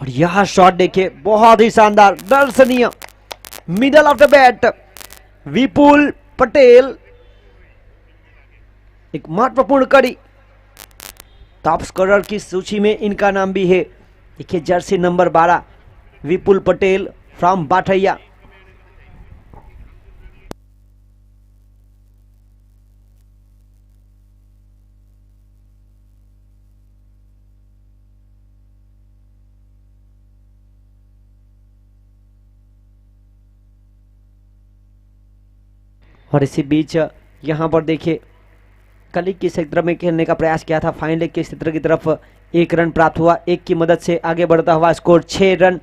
और यह शॉट देखिए बहुत ही शानदार दर्शनीय, मिडल ऑफ द बैट विपुल पटेल, एक महत्वपूर्ण कड़ी। टॉप स्कोरर की सूची में इनका नाम भी है। देखिए jersey number 12 Vipul Patel from Bathaiya. और इसी बीच यहां पर देखिए कली के क्षेत्र में खेलने का प्रयास किया था, फाइन लेग के क्षेत्र की तरफ 1 रन प्राप्त हुआ। एक की मदद से आगे बढ़ता हुआ स्कोर 6 रन।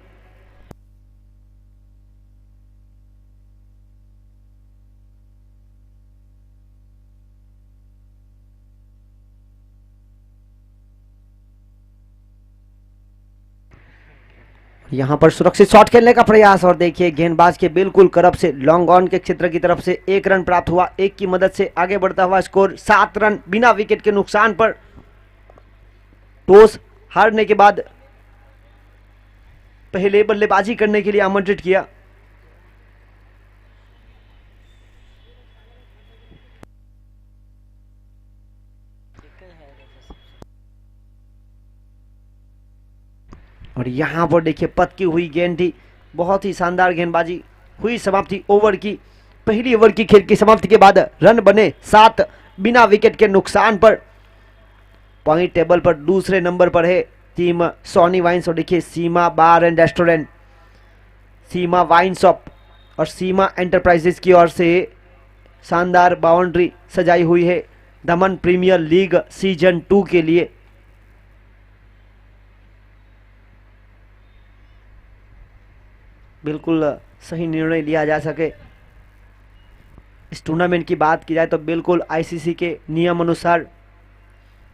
यहां पर सुरक्षित शॉट खेलने का प्रयास और देखिए गेंदबाज के बिल्कुल करब से लॉन्ग ऑन के क्षेत्र की तरफ से 1 रन प्राप्त हुआ। एक की मदद से आगे बढ़ता हुआ स्कोर 7 रन बिना विकेट के नुकसान पर। टॉस हारने के बाद पहले बल्लेबाजी करने के लिए आमंत्रित किया। और यहां पर देखिए पद की हुई गेंद थी, बहुत ही शानदार गेंदबाजी हुई। समाप्ति ओवर की, पहली ओवर की खेल की समाप्ति के बाद रन बने 7 बिना विकेट के नुकसान पर। पॉइंट टेबल पर दूसरे नंबर पर है टीम सोनी वाइन्स। और देखिए Seema bar and restaurant, Seema wine shop और सीमा एंटरप्राइजेस की ओर से शानदार बाउंड्री सजाई हुई है दमन प्रीमियर लीग सीजन 2 के लिए। बिल्कुल सही निर्णय लिया जा सके। इस टूर्नामेंट की बात की जाए तो बिल्कुल आईसीसी के नियम अनुसार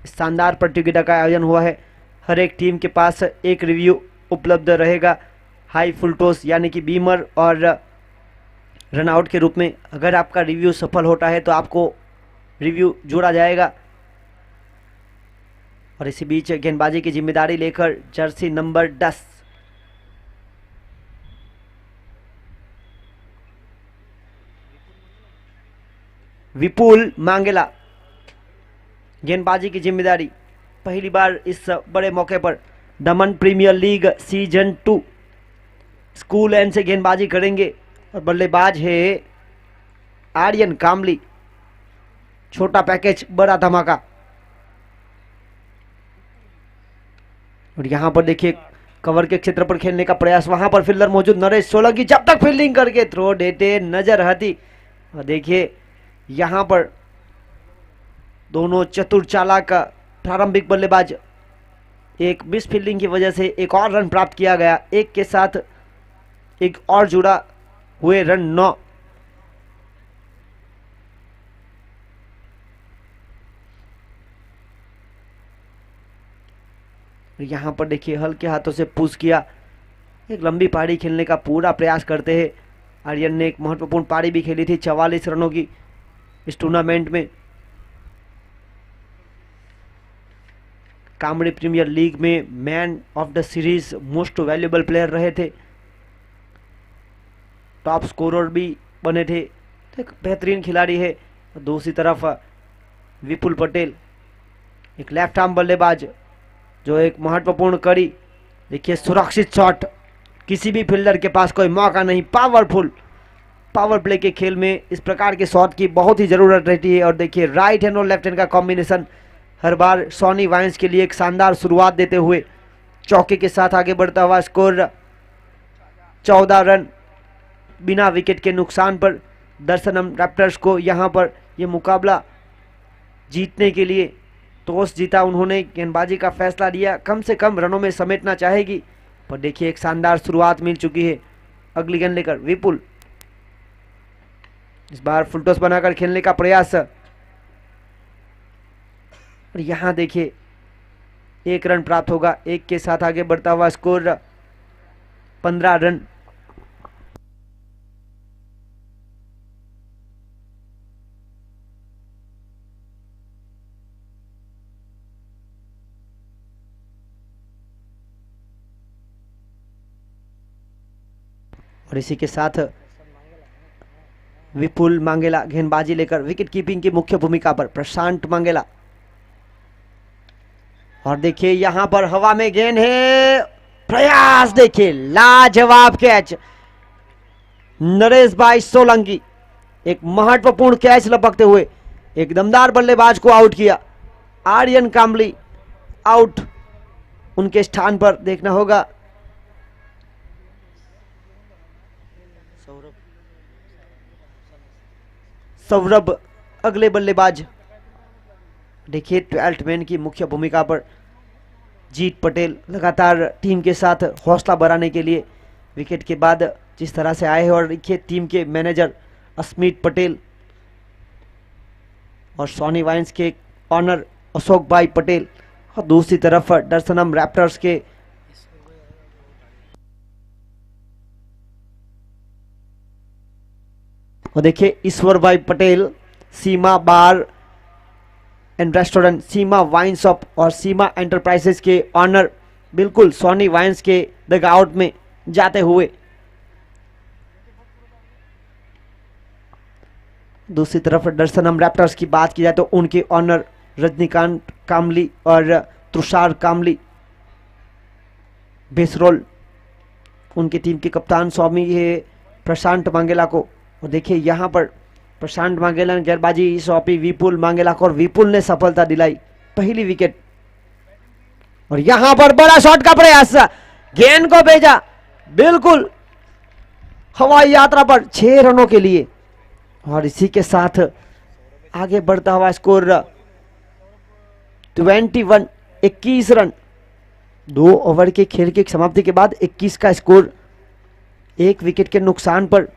शानदार प्रतियोगिता का आयोजन हुआ है। हर एक टीम के पास एक रिव्यू उपलब्ध रहेगा, हाई फुल टॉस यानी कि बीमर और रनआउट के रूप में। अगर आपका रिव्यू सफल होता है तो आपको रिव्यू जोड़ा जाएगा। और इसी बीच गेंदबाजी की जिम्मेदारी लेकर जर्सी नंबर 10 विपुल मांगेला गेंदबाजी की जिम्मेदारी। पहली बार इस बड़े मौके पर Daman premier league season 2 school end से गेंदबाजी करेंगे। और बल्लेबाज है आर्यन कामली। छोटा पैकेज बड़ा धमाका। और यहां पर देखिए कवर के क्षेत्र पर खेलने का प्रयास, वहां पर फील्डर मौजूद नरेश सोलंकी, जब तक फील्डिंग करके थ्रो देते नजर आती। और देखिए यहां पर दोनों चतुर चालाक प्रारंभिक बल्लेबाज, एक मिस फील्डिंग की वजह से एक और रन प्राप्त किया गया। एक के साथ एक और जुड़ा हुए रन 9। यहां पर देखिए हल्के हाथों से पुश किया, एक लंबी पारी खेलने का पूरा प्रयास करते हैं। आर्यन ने एक महत्वपूर्ण पारी भी खेली थी 44 रनों की इस टूर्नामेंट में। कामड़ी प्रीमियर लीग में man of the series most valuable player रहे थे, टॉप स्कोरर भी बने थे। तो एक बेहतरीन खिलाड़ी है। दूसरी तरफ विपुल पटेल, एक लेफ्ट आर्म बल्लेबाज जो एक महत्वपूर्ण कड़ी। देखिए सुरक्षित शॉट, किसी भी फील्डर के पास कोई मौका नहीं। पावरफुल पावर प्ले के खेल में इस प्रकार के शॉट की बहुत ही ज़रूरत रहती है। और देखिए राइट हैंड और लेफ्ट हैंड का कॉम्बिनेशन हर बार सोनी वाइन्स के लिए एक शानदार शुरुआत देते हुए चौके के साथ आगे बढ़ता हुआ स्कोर 14 रन बिना विकेट के नुकसान पर। दर्शनम रैप्टर्स को यहां पर यह मुकाबला जीतने के लिए टॉस जीता उन्होंने, गेंदबाजी का फैसला लिया, कम से कम रनों में समेटना चाहेगी। पर देखिए एक शानदार शुरुआत मिल चुकी है। अगली गेंद लेकर विपुल, इस बार फुल टॉस बनाकर खेलने का प्रयास। और यहां देखिए 1 रन प्राप्त होगा। एक के साथ आगे बढ़ता हुआ स्कोर 15 रन। और इसी के साथ विपुल मांगेला गेंदबाजी लेकर विकेट कीपिंग की मुख्य भूमिका पर प्रशांत मांगेला। और देखिए यहां पर हवा में गेंद है, प्रयास देखिए, लाजवाब कैच, नरेश भाई सोलंकी एक महत्वपूर्ण कैच लपकते हुए एक दमदार बल्लेबाज को आउट किया। आर्यन कामली आउट, उनके स्थान पर देखना होगा सौरभ अगले बल्लेबाज। देखिए 12th मैन की मुख्य भूमिका पर जीत पटेल लगातार टीम के साथ हौसला बढ़ाने के लिए विकेट के बाद जिस तरह से आए हैं। और देखिए टीम के मैनेजर अस्मित पटेल और सोनी वाइन्स के ऑनर अशोक भाई पटेल, और दूसरी तरफ दर्शनम रैप्टर्स के और देखिए Ishwar bhai Patel, Seema bar and restaurant, Seema wine shop और सीमा एंटरप्राइजेस के ऑनर बिल्कुल सोनी वाइन्स के डगआउट में जाते हुए। दूसरी तरफ दर्शनम रैप्टर्स की बात की जाए तो उनके ऑनर रजनीकांत कामली और तुषार कामली बेसरोल, उनकी टीम के कप्तान स्वामी है प्रशांत मांगेला को। और देखिए यहां पर प्रशांत मांगेला ने गेंदबाजी सौंपी विपुल मांगेला को और विपुल ने सफलता दिलाई, पहली विकेट। और यहां पर बड़ा शॉट का प्रयास, गेंद को भेजा बिल्कुल हवाई यात्रा पर 6 रनों के लिए। और इसी के साथ आगे बढ़ता हुआ स्कोर 21 रन, 2 ओवर के खेल की समाप्ति के बाद 21 का स्कोर, 1 विकेट के नुकसान पर।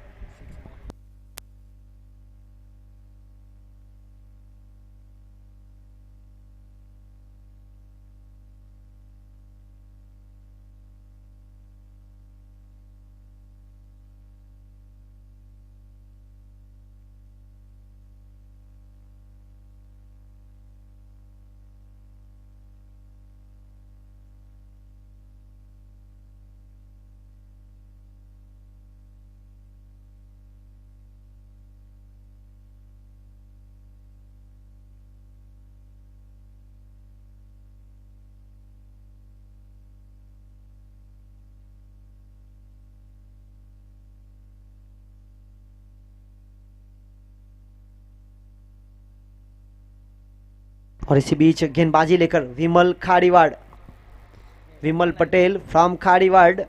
और इसी बीच गेंदबाजी लेकर विमल पटेल फ्रॉम खाड़ीवाड़,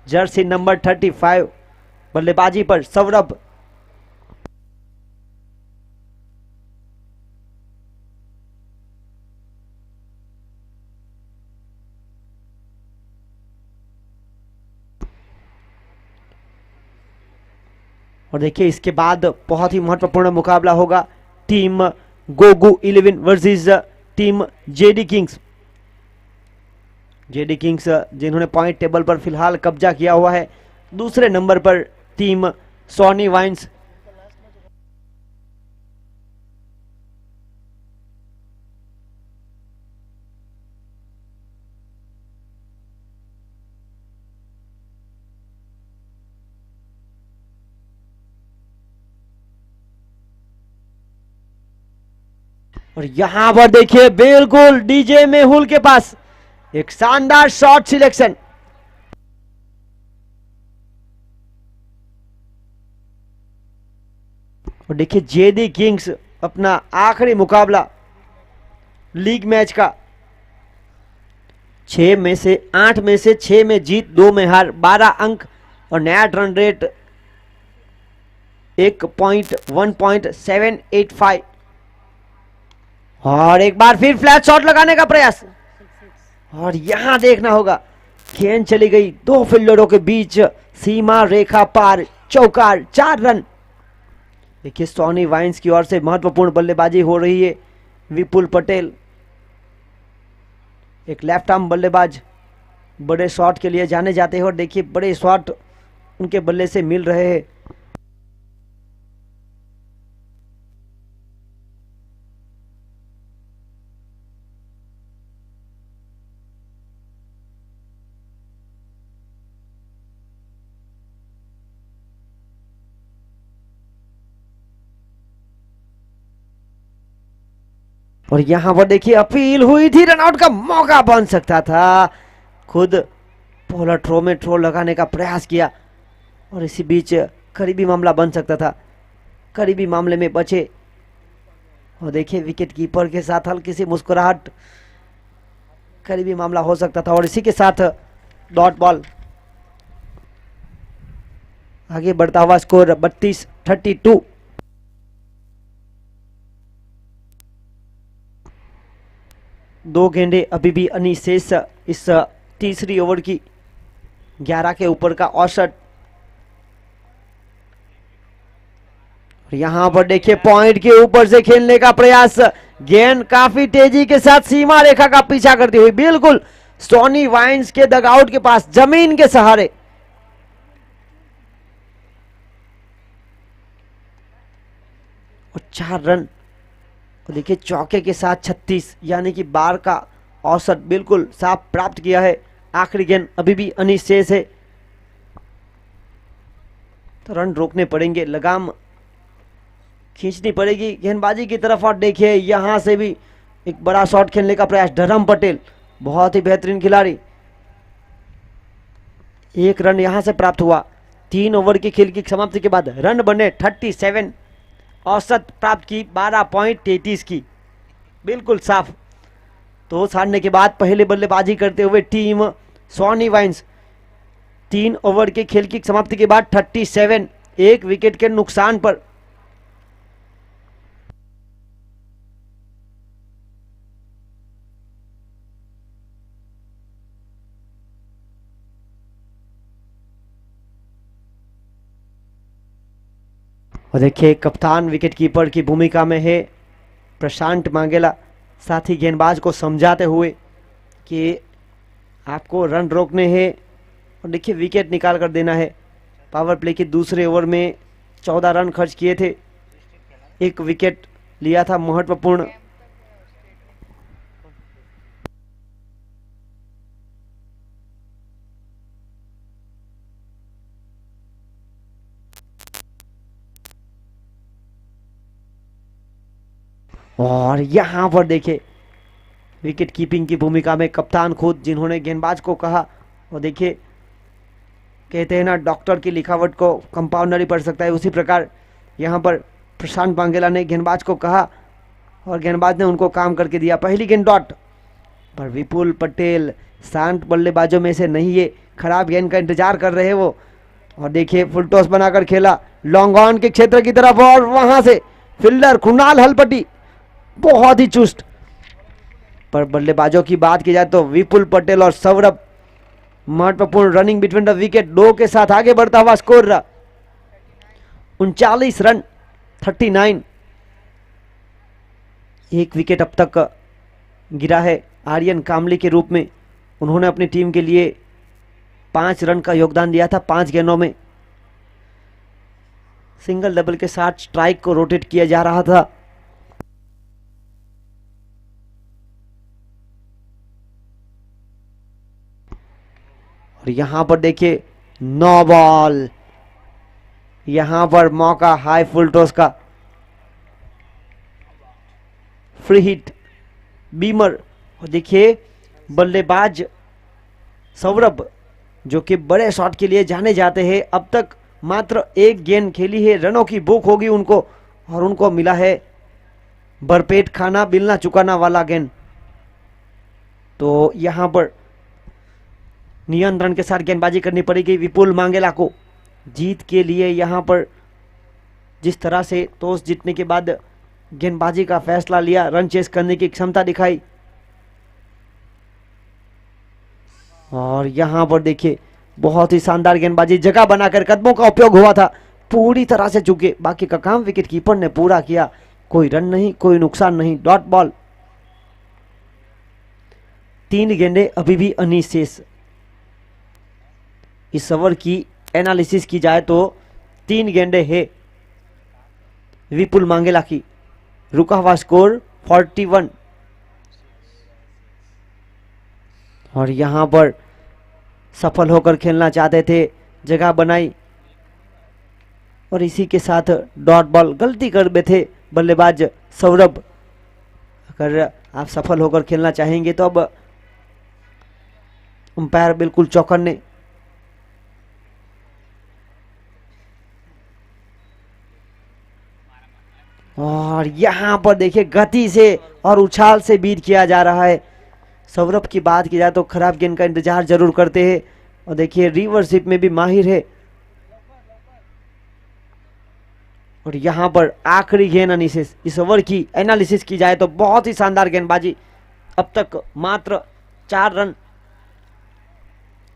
जर्सी नंबर 35, बल्लेबाजी पर सौरभ। और देखिए इसके बाद बहुत ही महत्वपूर्ण मुकाबला होगा, team Gogu 11 versus team JD kings. JD kings जिन्होंने पॉइंट टेबल पर फिलहाल कब्जा किया हुआ है, दूसरे नंबर पर टीम सोनी वाइन्स। और यहां पर देखिए बिल्कुल डीजे मेहुल के पास एक शानदार शॉट सिलेक्शन। और देखिए जेडी किंग्स अपना आखिरी मुकाबला लीग मैच का 8 में से 6 में जीत, 2 में हार, 12 अंक और नेट रन रेट 1.785। और एक बार फिर फ्लैट शॉट लगाने का प्रयास, और यहां देखना होगा गेंद चली गई 2 फील्डरों के बीच, सीमा रेखा पार, चौकार, 4 रन। देखिए सोनी वाइन्स की ओर से महत्वपूर्ण बल्लेबाजी हो रही है, विपुल पटेल एक लेफ्ट आर्म बल्लेबाज, बड़े शॉट के लिए जाने जाते हैं और देखिए बड़े शॉट उनके बल्ले से मिल रहे हैं। और यहां पर देखिए अपील हुई थी, रनआउट का मौका बन सकता था। खुद बॉलर थ्रो में थ्रो लगाने का प्रयास किया और इसी बीच करीबी मामला बन सकता था, करीबी मामले में बचे। और देखिए विकेट कीपर के साथ हल्की सी मुस्कुराहट, करीबी मामला हो सकता था। और इसी के साथ डॉट बॉल, आगे बढ़ता हुआ स्कोर 32-32। दो गेंदे अभी भी अनिशेष इस तीसरी ओवर की, 11 के ऊपर का औसत। यहां पर देखिए पॉइंट के ऊपर से खेलने का प्रयास, गेंद काफी तेजी के साथ सीमा रेखा का पीछा करती हुई बिल्कुल सोनी वाइन्स के डगआउट के पास जमीन के सहारे। और 4 रन, और देखिए चौके के साथ 36 यानी कि 12 का औसत बिल्कुल साफ प्राप्त किया है। आखिरी गेंद अभी भी अनिशेष है, तो रन रोकने पड़ेंगे, लगाम खींचनी पड़ेगी गेंदबाजी की तरफ। और देखिए यहां से भी एक बड़ा शॉट खेलने का प्रयास, धर्म पटेल बहुत ही बेहतरीन खिलाड़ी। 1 रन यहां से प्राप्त हुआ। 3 ओवर की खेल की समाप्ति के बाद रन बने 37, औसत प्राप्त की 12.33 की, बिल्कुल साफ। तो हारने के बाद पहले बल्लेबाजी करते हुए टीम सोनी वाइन्स 3 ओवर के खेल की समाप्ति के बाद 37, 1 विकेट के नुकसान पर। और देखिए कप्तान विकेट कीपर की भूमिका में है प्रशांत मांगेला, साथ ही गेंदबाज को समझाते हुए कि आपको रन रोकने हैं और देखिए विकेट निकाल कर देना है। पावर प्ले के दूसरे ओवर में 14 रन खर्च किए थे, 1 विकेट लिया था महत्वपूर्ण। और यहां पर देखिए विकेट कीपिंग की भूमिका में कप्तान खुद, जिन्होंने गेंदबाज को कहा। और देखिए कहते हैं ना, डॉक्टर की लिखावट को कंपाउंडर ही पढ़ सकता है, उसी प्रकार यहां पर प्रशांत मांगेला ने गेंदबाज को कहा और गेंदबाज ने उनको काम करके दिया। पहली गेंद डॉट पर विपुल पटेल शांत बल्लेबाजों में से नहीं है, खराब गेंद का इंतजार कर रहे हैं वो। और देखिए फुल टॉस बनाकर खेला लॉन्ग ऑन के क्षेत्र की तरफ, और वहां से फील्डर कुणाल हलपटी बहुत ही चुस्त। पर बल्लेबाजों की बात की जाए तो विपुल पटेल और सौरभ, महत्वपूर्ण रनिंग बिटवीन द विकेट 2 के साथ आगे बढ़ता हुआ स्कोर 39 रन 39। 1 विकेट अब तक गिरा है आर्यन कामली के रूप में। उन्होंने अपनी टीम के लिए 5 रन का योगदान दिया था 5 गेंदों में। सिंगल डबल के साथ स्ट्राइक को रोटेट किया जा रहा था। और यहां पर देखिए 9 बॉल, यहां पर मौका हाई फुल टॉस का, फ्री हिट बीमर। और देखिए बल्लेबाज सौरभ जो कि बड़े शॉट के लिए जाने जाते हैं, अब तक मात्र 1 गेंद खेली है, रनों की भूख होगी उनको, और उनको मिला है भरपेट खाना बिलना चुकाना वाला गेंद। तो यहां पर नियंत्रण के साथ गेंदबाजी करनी पड़ेगी विपुल मांगेला को जीत के लिए। यहां पर जिस तरह से टॉस जीतने के बाद गेंदबाजी का फैसला लिया, रन चेस करने की क्षमता दिखाई। और यहां पर देखिए बहुत ही शानदार गेंदबाजी, जगह बनाकर कदमों का उपयोग हुआ था, पूरी तरह से चुके। बाकी का काम विकेट कीपर ने पूरा किया, कोई रन नहीं, कोई नुकसान नहीं, डॉट बॉल। 3 गेंदे अभी भी अनिशेष। इस ओवर की एनालिसिस की जाए तो 3 गेंदे है विपुल मांगेला की, रुका हुआ स्कोर 41। और यहां पर सफल होकर खेलना चाहते थे, जगह बनाई और इसी के साथ डॉट बॉल। गलती कर बैठे बल्लेबाज सौरभ, अगर आप सफल होकर खेलना चाहेंगे तो अब अंपायर बिल्कुल चौकन्ने। और यहां पर देखिए गति से और उछाल से बीट किया जा रहा है। सौरभ की बात की जाए तो खराब गेंद का इंतजार जरूर करते हैं और देखिए रिवर्सिप में भी माहिर है। और यहां पर आखिरी गेंद एनालिसिस, इस ओवर की एनालिसिस की जाए तो बहुत ही शानदार गेंदबाजी। अब तक मात्र 4 रन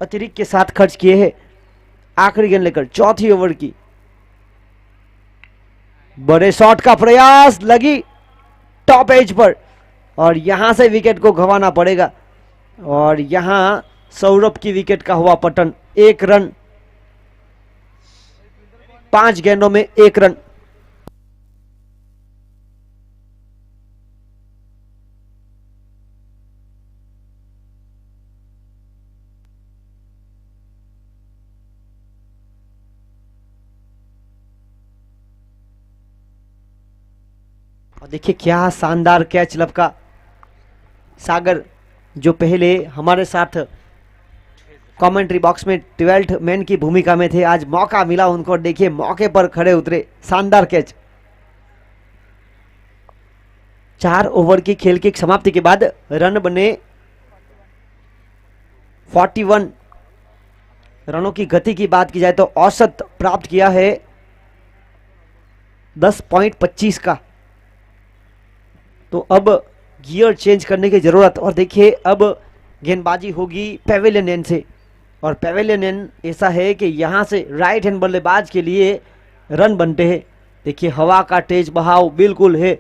अतिरिक्त के साथ खर्च किए हैं। आखिरी गेंद लेकर चौथी ओवर की बड़े शॉट का प्रयास, लगी टॉप एज पर और यहां से विकेट को गंवाना पड़ेगा। और यहां सौरभ की विकेट का हुआ पतन। 1 रन, 5 गेंदों में 1 रन। और देखिए क्या शानदार कैच लपका। सागर जो पहले हमारे साथ कमेंट्री बॉक्स में 12th मैन की भूमिका में थे, आज मौका मिला उनको, देखिए मौके पर खड़े उतरे, शानदार कैच। 4 ओवर की खेल की समाप्ति के बाद रन बने 41। रनों की गति की बात की जाए तो औसत प्राप्त किया है 10.25 का। तो अब गियर चेंज करने की जरूरत। और देखिए अब गेंदबाजी होगी पेविलियन एंड से। और पेविलियन एंड ऐसा है कि यहां से राइट हैंड बल्लेबाज के लिए रन बनते हैं। देखिए हवा का तेज बहाव बिल्कुल है।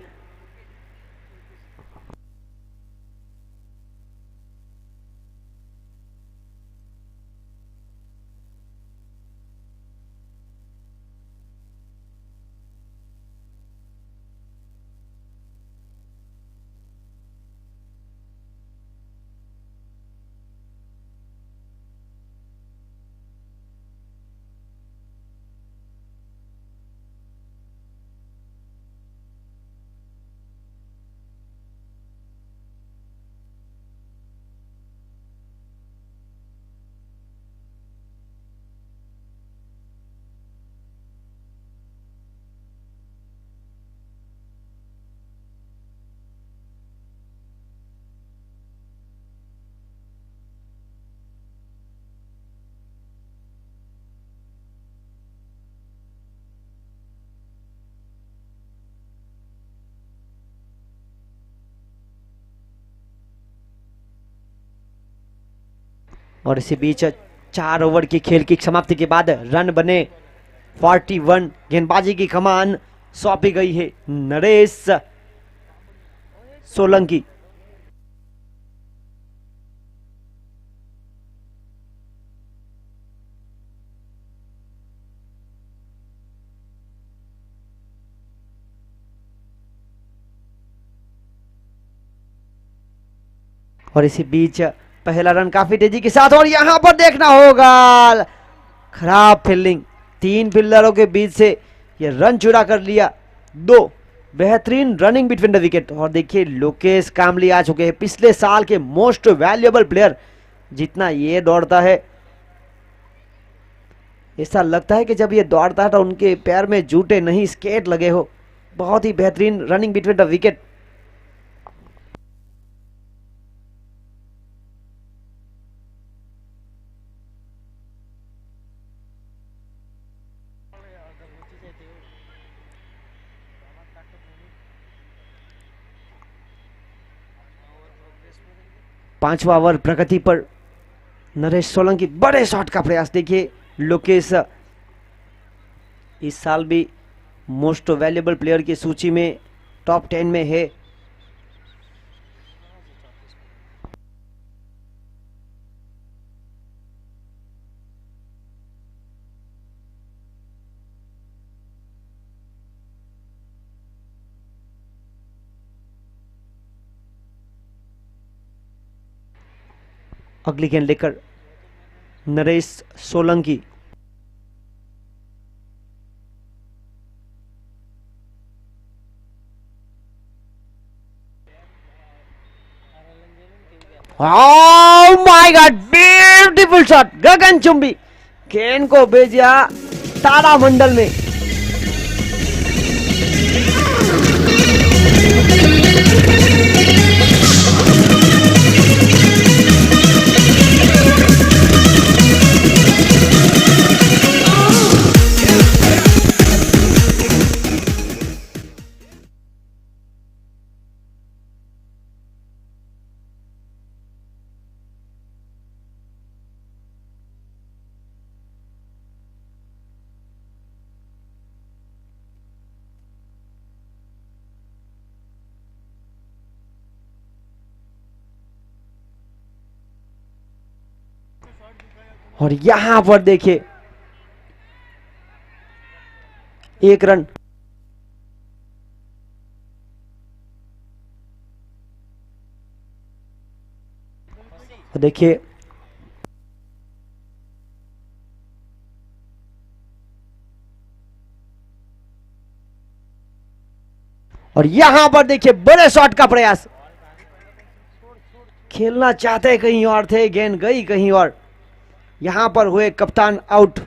और इसी बीच 4 ओवर की खेल की समाप्ति के बाद रन बने 41। गेंदबाजी की कमान सौंपी गई है नरेश सोलंकी। और इसी बीच पहला रन काफी तेजी के साथ, और यहां पर देखना होगा खराब फील्डिंग। 3 फील्डरों के बीच से ये रन चुरा कर लिया। 2 बेहतरीन रनिंग बिटवीन द विकेट। और देखिए लोकेश कामली आ चुके हैं, पिछले साल के मोस्ट वैल्यूएबल प्लेयर। जितना ये दौड़ता है, ऐसा लगता है कि जब ये दौड़ता है तो उनके पैर में जूते नहीं स्केट लगे हो। बहुत ही बेहतरीन रनिंग बिटवीन द विकेट। पांचवा ओवर प्रगति पर नरेश सोलंकी, बड़े शॉट का प्रयास। देखिए लोकेश इस साल भी मोस्ट वैल्यूएबल प्लेयर की सूची में टॉप 10 में है। अगली गेंद लेकर Naresh Solanki. Oh my god, beautiful shot, गगनचुंबी, गेंद को भेजा तारामंडल में। और यहां पर देखिए 1 रन। देखिए और यहां पर देखिए बड़े शॉट का प्रयास, खेलना चाहते कहीं और थे, गेंद गई कहीं और। यहां पर हुए कप्तान आउट।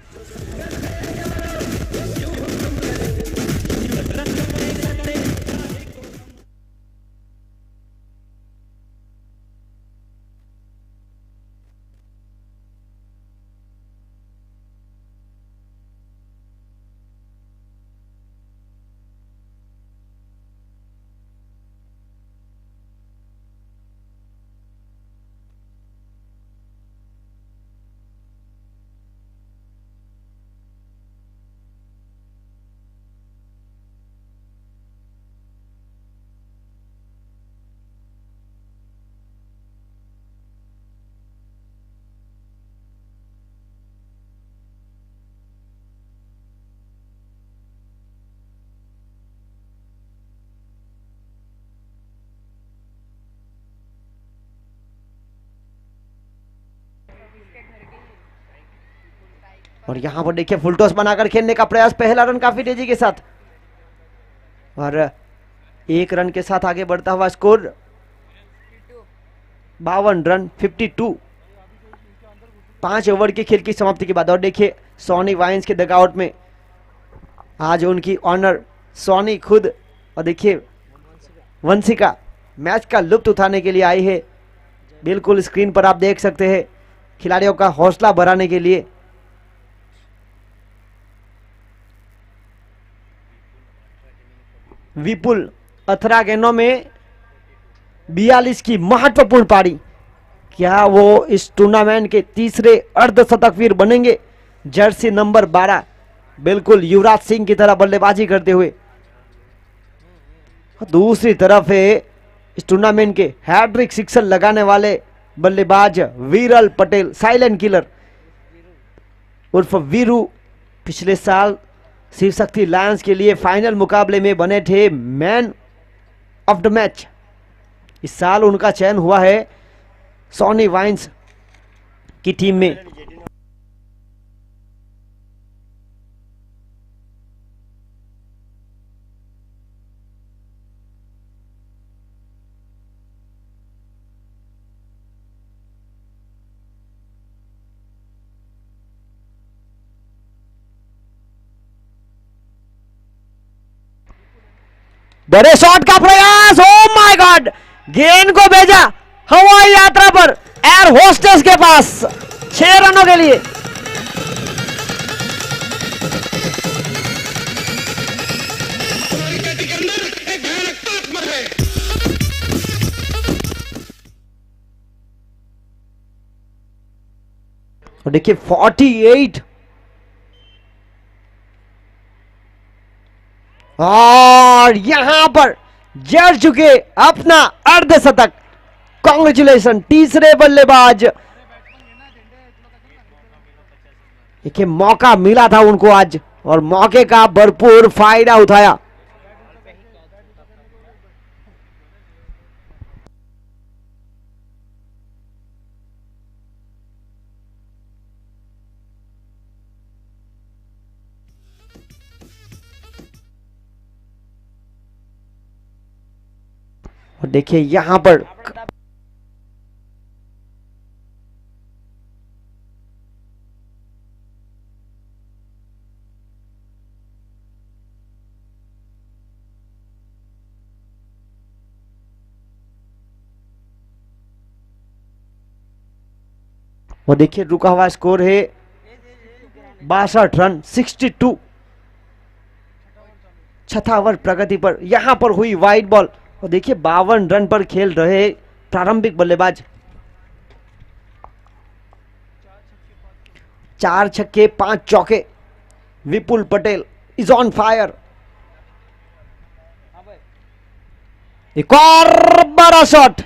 और यहां पर देखिए फुल टॉस बनाकर खेलने का प्रयास, पहला रन काफी तेजी के साथ, और 1 रन के साथ आगे बढ़ता हुआ स्कोर 52 रन 52, 5 ओवर के खेल की समाप्ति के बाद। और देखिए सॉनी वाइन्स के डगआउट में आज उनकी ऑनर सोनी खुद, और देखिए वंशिका मैच का लुत्फ उठाने के लिए आई है। बिल्कुल स्क्रीन पर आप देख सकते हैं खिलाड़ियों का हौसला बढ़ाने के लिए। विपुल 18 गेंदों में 42 की महत्वपूर्ण पारी, क्या वो इस टूर्नामेंट के तीसरे अर्धशतकवीर बनेंगे? जर्सी नंबर 12 बिल्कुल युवराज सिंह की तरह बल्लेबाजी करते हुए। दूसरी तरफ है इस टूर्नामेंट के हैट्रिक सिक्सर लगाने वाले बल्लेबाज विरल पटेल, साइलेंट किलर उर्फ वीरू। पिछले साल शिव शक्ति लायंस के लिए फाइनल मुकाबले में बने थे मैन ऑफ द मैच। इस साल उनका चयन हुआ है सॉनी वाइन्स की टीम में। बड़े शॉट का प्रयास, ओ माय गॉड, गेंद को भेजा हवाई यात्रा पर एयर होस्टेस के पास 6 रनों के लिए। और देखिए 48, और यहां पर जड़ चुके अपना अर्धशतक। कांग्रेचुलेशन तीसरे बल्लेबाज। देखिए मौका मिला था उनको आज, और मौके का भरपूर फायदा उठाया। और देखिए यहां पर वो देखिए रुका हुआ स्कोर है 62 रन 62। छठा ओवर प्रगति पर, यहां पर हुई वाइड बॉल। और देखिए 52 रन पर खेल रहे प्रारंभिक बल्लेबाज। 4 छक्के 5 चौके। विपुल पटेल इज ऑन फायर। एक और बड़ा शॉट,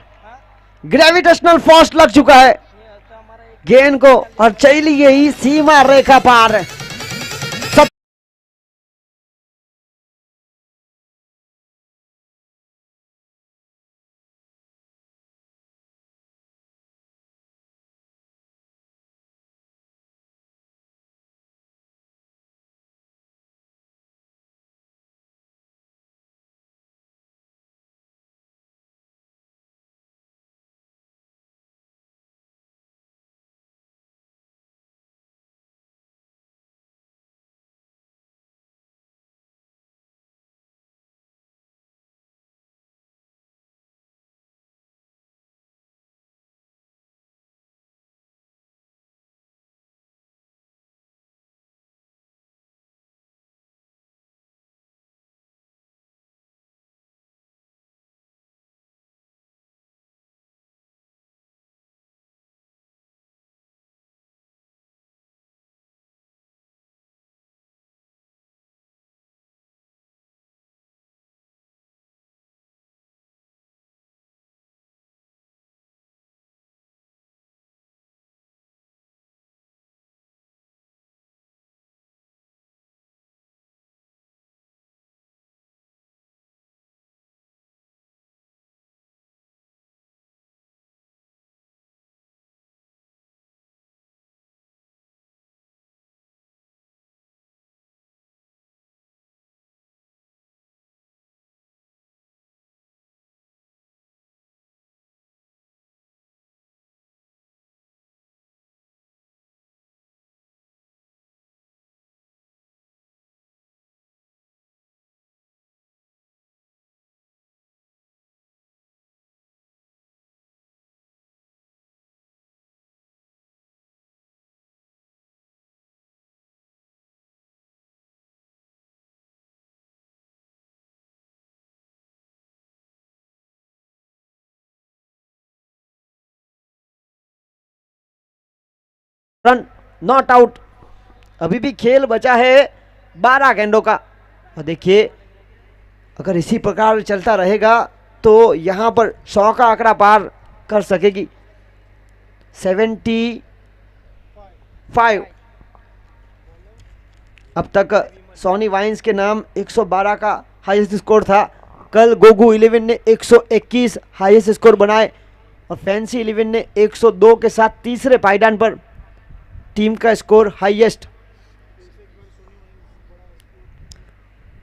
ग्रेविटेशनल फोर्स लग चुका है गेंद को और चली गई सीमा रेखा पार। रन नॉट आउट, अभी भी खेल बचा है 12 गेंदों का। और देखिए अगर इसी प्रकार चलता रहेगा तो यहां पर 100 का आंकड़ा पार कर सकेगी। 75। अब तक सोनी वाइन्स के नाम 112 का हाईएस्ट स्कोर था। कल गोगू 11 ने 121 हाईएस्ट स्कोर बनाए और फैंसी 11 ने 102 के साथ तीसरे पायदान पर टीम का स्कोर हाईएस्ट।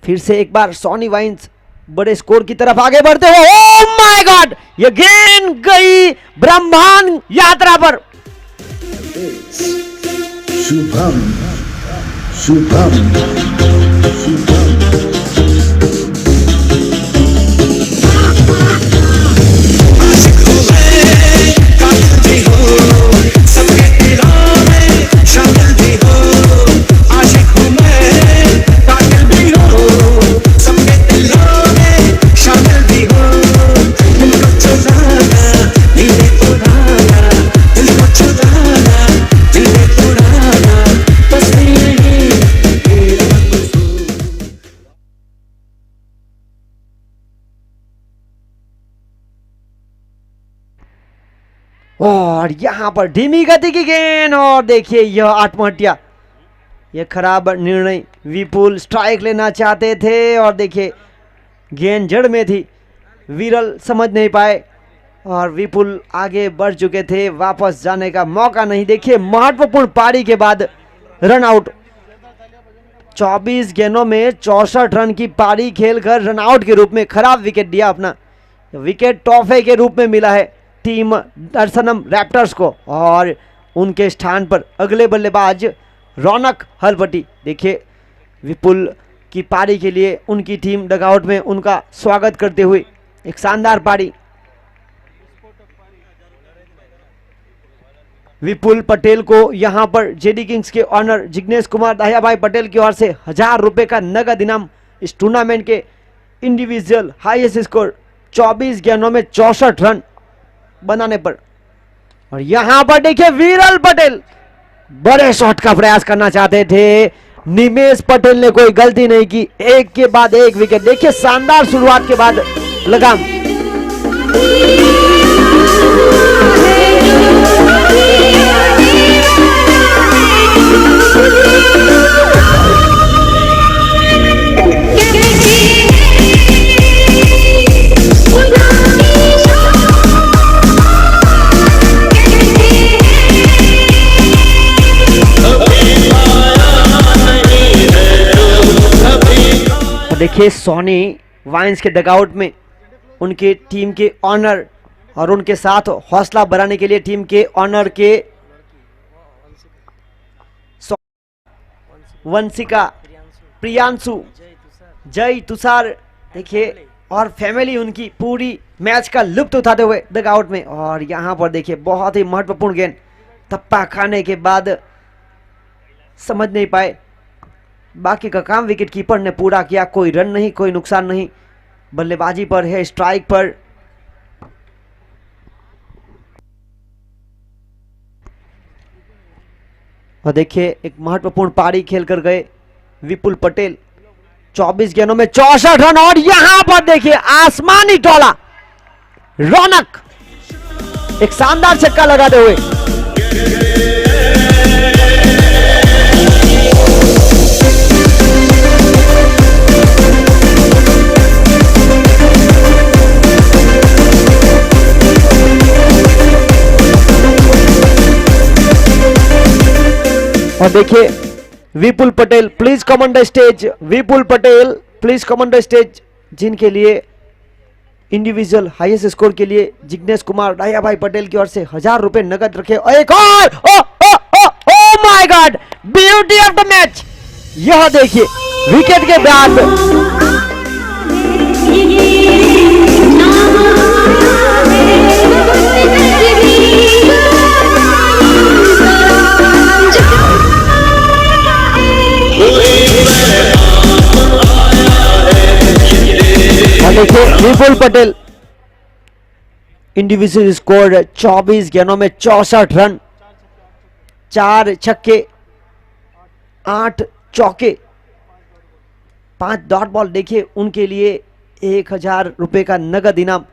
फिर से एक बार सोनी वाइन्स बड़े स्कोर की तरफ आगे बढ़ते हुए, ओह माय गॉड, ये गेंद गई ब्रह्मांड यात्रा पर। शुभम शुभम शुभम और यहां पर धीमी गति की गेंद और देखिए यह आत्महत्या, यह खराब निर्णय। विपुल स्ट्राइक लेना चाहते थे और देखिए गेंद जड़ में थी, विरल समझ नहीं पाए और विपुल आगे बढ़ चुके थे, वापस जाने का मौका नहीं। देखिए महत्वपूर्ण पारी के बाद रन आउट। 24 गेंदों में 64 रन की पारी खेलकर रन आउट के रूप में खराब विकेट दिया अपना। विकेट तोहफे के रूप में मिला है टीम दर्शनम रैप्टर्स को और उनके स्थान पर अगले बल्लेबाज रौनक हलपटी। देखिए विपुल की पारी के लिए उनकी टीम डगआउट में उनका स्वागत करते हुए एक शानदार पारी। विपुल पटेल को यहां पर जेडी किंग्स के ऑनर जिग्नेश कुमार दाहिया भाई पटेल की ओर से 1000 रुपए का नगद इनाम इस टूर्नामेंट के इंडिविजुअल हाईएस्ट स्कोर 24 गेंदों में 64 रन बनाने पर। और यहां पर देखिए विरल पटेल बड़े शॉट का प्रयास करना चाहते थे, निमेश पटेल ने कोई गलती नहीं की, एक के बाद एक विकेट। देखिए शानदार शुरुआत के बाद लगाम। देखिए सोनी वाइन्स के डगआउट में उनके टीम के ऑनर और उनके साथ हौसला बढ़ाने के लिए टीम के ऑनर के वंशिका, प्रियांशु, जय, तुषार देखिए और फैमिली उनकी पूरी मैच का लुत्फ उठाते हुए डगआउट में। और यहां पर देखिए बहुत ही महत्वपूर्ण गेंद थप्पा खाने के बाद समझ नहीं पाए, बाकी का काम विकेट कीपर ने पूरा किया। कोई रन नहीं, कोई नुकसान नहीं, बल्लेबाजी पर है, स्ट्राइक पर। और देखिए एक महत्वपूर्ण पारी खेल कर गए विपुल पटेल, 24 गेंदों में 64 रन। और यहां पर देखिए आसमानी टोला रौनक एक शानदार छक्का लगाते हुए। और देखिए Vipul Patel please come on the stage, Vipul Patel please come on the stage, जिनके लिए इंडिविजुअल हाईएस्ट स्कोर के लिए जिग्नेश कुमार दाहिया भाई पटेल की ओर से 1000 रुपए नगद रखे। और एक और ओ my God, beauty of the match. यह देखिए विकेट के बाद देखिए विपुल पटेल इंडिविजुअल स्कोर 24 गेंदों में 64 रन, 4 छक्के, 8 चौके, 5 डॉट बॉल। देखिए उनके लिए 1000 रुपए का नगद इनाम,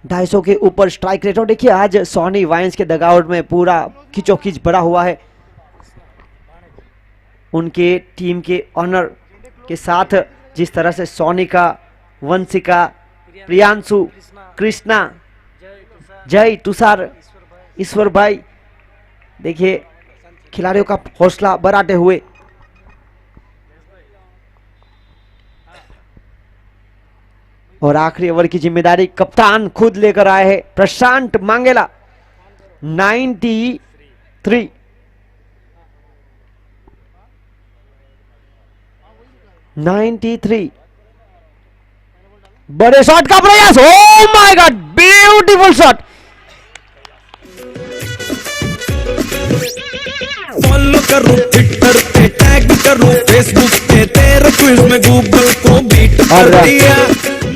250 के ऊपर स्ट्राइक रेट। और देखिए आज सोनी वाइन्स के डगआउट में पूरा खिंचोखिंच भरा हुआ है। उनके टीम के ऑनर के साथ जिस तरह से सोनिका, वंशिका, प्रियांशु, कृष्णा, जय, तुषार, ईश्वर भाई देखिए खिलाड़ियों का हौसला बढ़ाते हुए। और आखिरी ओवर की जिम्मेदारी कप्तान खुद लेकर आए हैं प्रशांत मांगेला। 93 बड़े शॉट का प्रयास, ओ my god, beautiful shot. Follow करो ट्विटर पे, टैग करो फेसबुक पे, तेरे क्विज में गूगल को बीट कर दिया।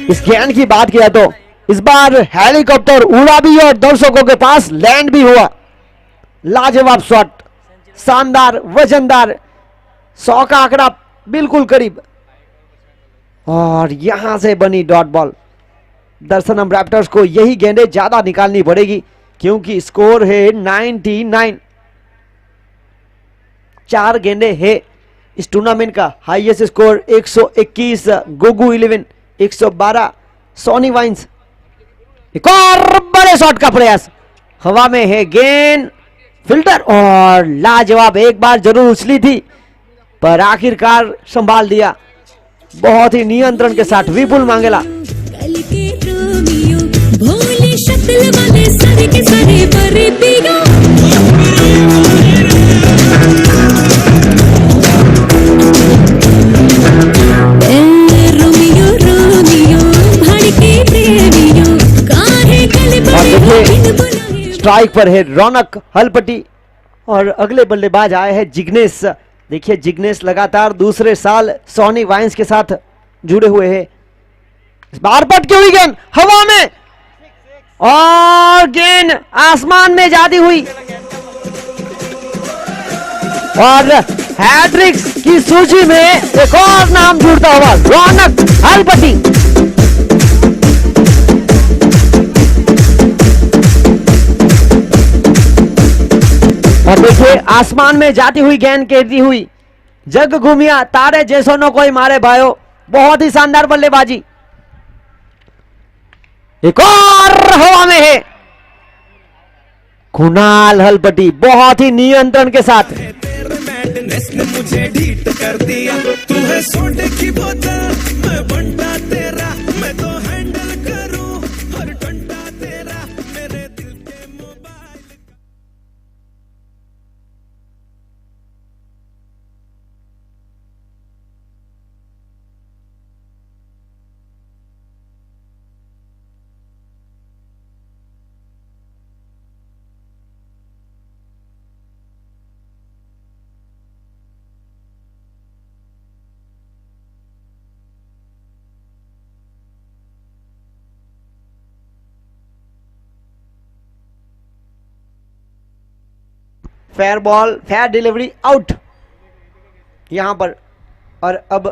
इस ज्ञान की बात किया तो इस बार हेलीकॉप्टर उड़ा भी और दर्शकों के पास लैंड भी हुआ। लाजवाब शॉट, शानदार, वजनदार, 100 का आंकड़ा बिल्कुल करीब। और यहां से बनी डॉट बॉल। दर्शनम रैप्टर्स को यही गेंदें ज्यादा निकालनी पड़ेगी क्योंकि स्कोर है 99। 4 गेंदें है इस टूर्नामेंट का हाईएस्ट स्कोर 121, गोगू 11 112, सोनी वाइन्स। एक और बड़े शॉट का प्रयास, हवा में है गेंद, फिल्टर और लाजवाब। एक बार जरूर उछली थी पर आखिरकार संभाल दिया बहुत ही नियंत्रण के साथ विपुल मांगेला। स्ट्राइक पर है रौनक हलपट्टी और अगले बल्लेबाज आए हैं जिग्नेश। देखिए जिग्नेश लगातार दूसरे साल सोनी वाइन्स के साथ जुड़े हुए हैं। इस बार पटकी हुई गेंद हवा में और गेंद आसमान में जाती हुई और हैट्रिक्स की सूची में एक और नाम जुड़ता हुआ रौनक हलपट्टी। और देखिए आसमान में जाती हुई गेंद कहती हुई जग घूमिया तारे जैसो नो कोई मारे भाइयों। बहुत ही शानदार बल्लेबाजी। एक और हवा में है कुणाल हलपट्टी बहुत ही नियंत्रण के साथ। तेरे मैडनेस ने मुझे ढीठ कर दिया। तू है सोडे की बोतल, मैं बंटा तेरा, मैं तो हैंडल करूं हर घंटा तेरा, मेरे दिल के mobile. Fair ball fair delivery out यहां पर। और अब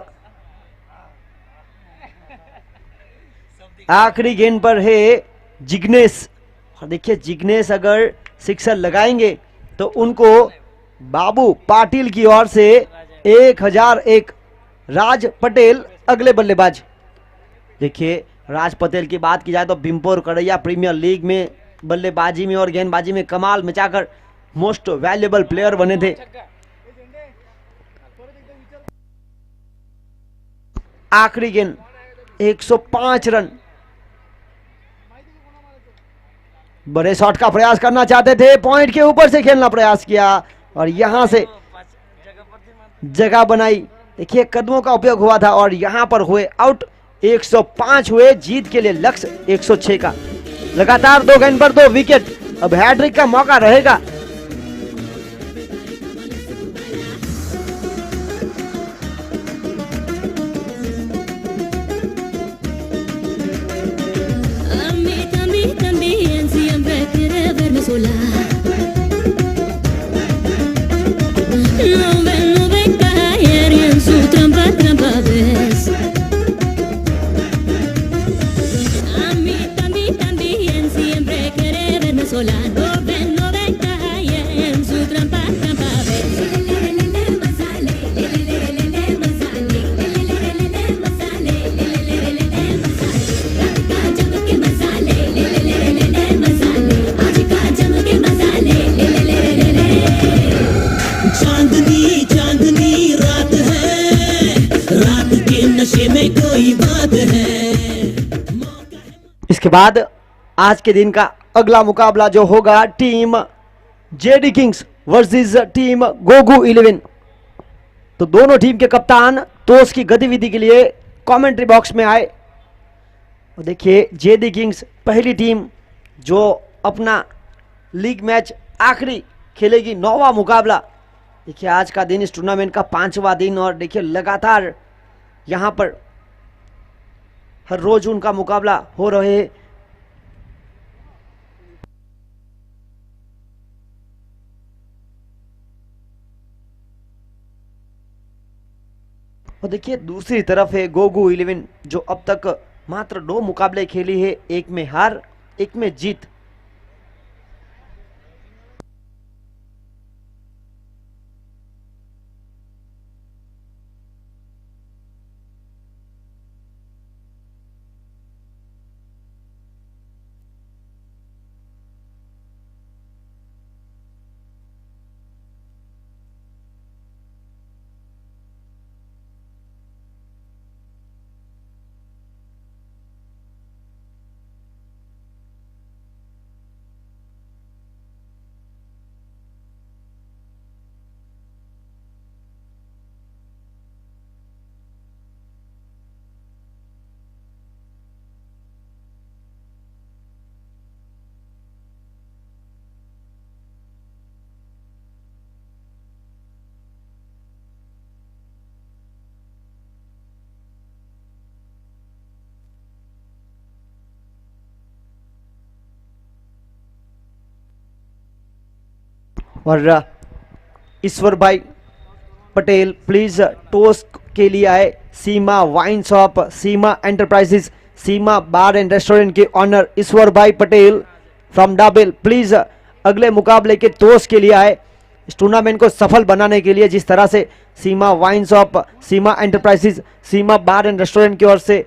आखिरी गेंद पर है जिग्नेश। और देखिए जिग्नेश अगर सिक्सर लगाएंगे तो उनको बाबू पाटिल की ओर से 1001। राज पटेल अगले बल्लेबाज। देखिए राज पटेल की बात की जाए तो बिम्पोर करैया प्रीमियर लीग में बल्लेबाजी में और गेंदबाजी में कमाल मचाकर मोस्ट वैल्यूएबल प्लेयर बने थे। आखिरी गेंद 105 रन। बड़े शॉट का प्रयास करना चाहते थे, पॉइंट के ऊपर से खेलना प्रयास किया और यहां से जगह बनाई। देखिए कदमों का उपयोग हुआ था और यहां पर हुए आउट। 105 हुए, जीत के लिए लक्ष्य 106 का। लगातार 2 गेंद पर 2 विकेट। अब हैट्रिक का मौका रहेगा। sola. No ven caer y en su trampa ves. A mí también siempre quiere verme sola. No ven caer y en su trampa ves. इसके बाद आज के दिन का अगला मुकाबला जो होगा team JD kings versus team Gogu 11। तो दोनों टीम के कप्तान तोस की गतिविधि के लिए कमेंट्री बॉक्स में आए। और देखिए जेडी किंग्स पहली टीम जो अपना लीग मैच आखिरी खेलेगी, 9वां मुकाबला। देखिए आज का दिन इस टूर्नामेंट का 5वां दिन और देखिए लगातार यहां पर हर रोज उनका मुकाबला हो रहे हैं। और देखिए दूसरी तरफ है गोगू 11 जो अब तक मात्र 2 मुकाबले खेली है, एक में हार एक में जीत। और ईश्वर भाई पटेल प्लीज टोस्ट के लिए आए। Seema wine shop, Seema enterprises, Seema bar and restaurant के owner Ishwar bhai Patel from double please अगले मुकाबले के टोस्ट के लिए आए। इस टूर्नामेंट को सफल बनाने के लिए जिस तरह से Seema wine shop, Seema enterprises, Seema bar and restaurant की ओर से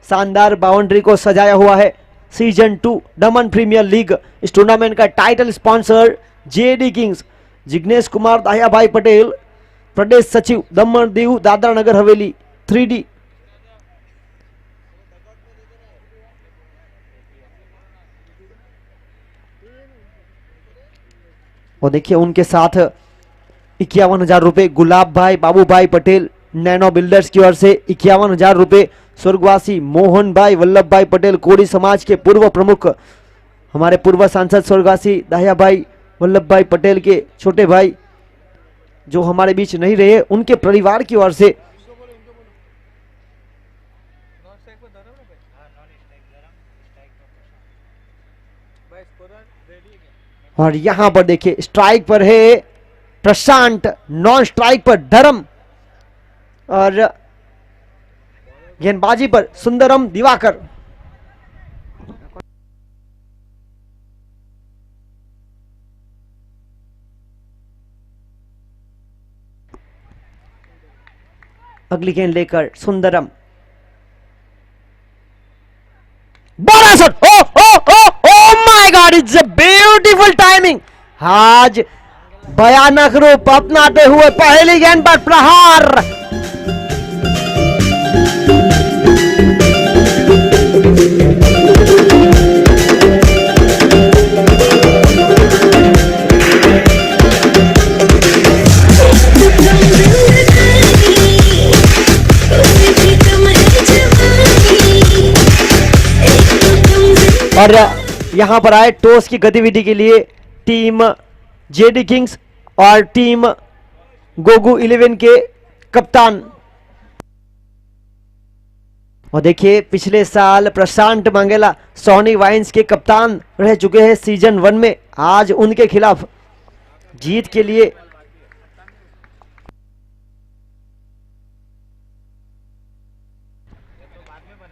शानदार बाउंड्री को सजाया हुआ है। सीजन 2 दमन प्रीमियर लीग, इस टूर्नामेंट का title sponsor JD Kings, Jignesh Kumar Dahiya भाई पटेल, प्रदेश सचिव दमन दीव दादरा नगर हवेली 3D। और देखिए उनके साथ 51,000 रुपए गुलाब भाई बाबू भाई पटेल नैनो बिल्डर्स की ओर से 51,000 रुपए स्वर्गवासी मोहन भाई वल्लभ भाई पटेल कोड़ी समाज के पूर्व प्रमुख, हमारे पूर्व सांसद स्वर्गवासी दाहिया भाई वल्लभ भाई पटेल के छोटे भाई जो हमारे बीच नहीं रहे, उनके परिवार की ओर से और यहां पर देखिए स्ट्राइक पर है प्रशांत, नॉन स्ट्राइक पर धर्म और गेंदबाजी पर सुंदरम दिवाकर। अगली गेंद लेकर सुंदरम, बड़ा shot, oh oh oh oh my god, it's a beautiful timing. आज भयानक रूप अपनाते हुए पहली गेंद पर प्रहार। और यहां पर आए टॉस की गतिविधि के लिए टीम जेडी किंग्स और टीम गोगू 11 के कप्तान। और देखिए पिछले साल प्रशांत मंगेला सोनी वाइन्स के कप्तान रह चुके हैं सीजन 1 में। आज उनके खिलाफ जीत के लिए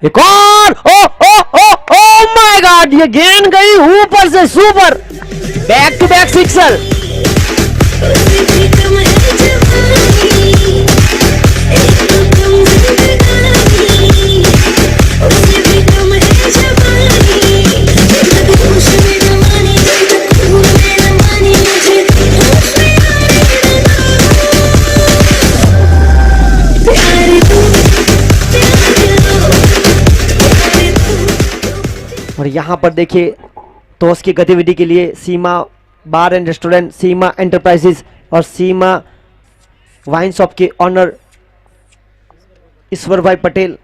एक और, ओ oh oh oh my God, ये गेंद गई ऊपर से super, back to back sixer. और यहां पर देखिए टॉस की गतिविधि के लिए Seema bar and restaurant, Seema enterprises और सीमा वाइन शॉप के ऑनर ईश्वर भाई पटेल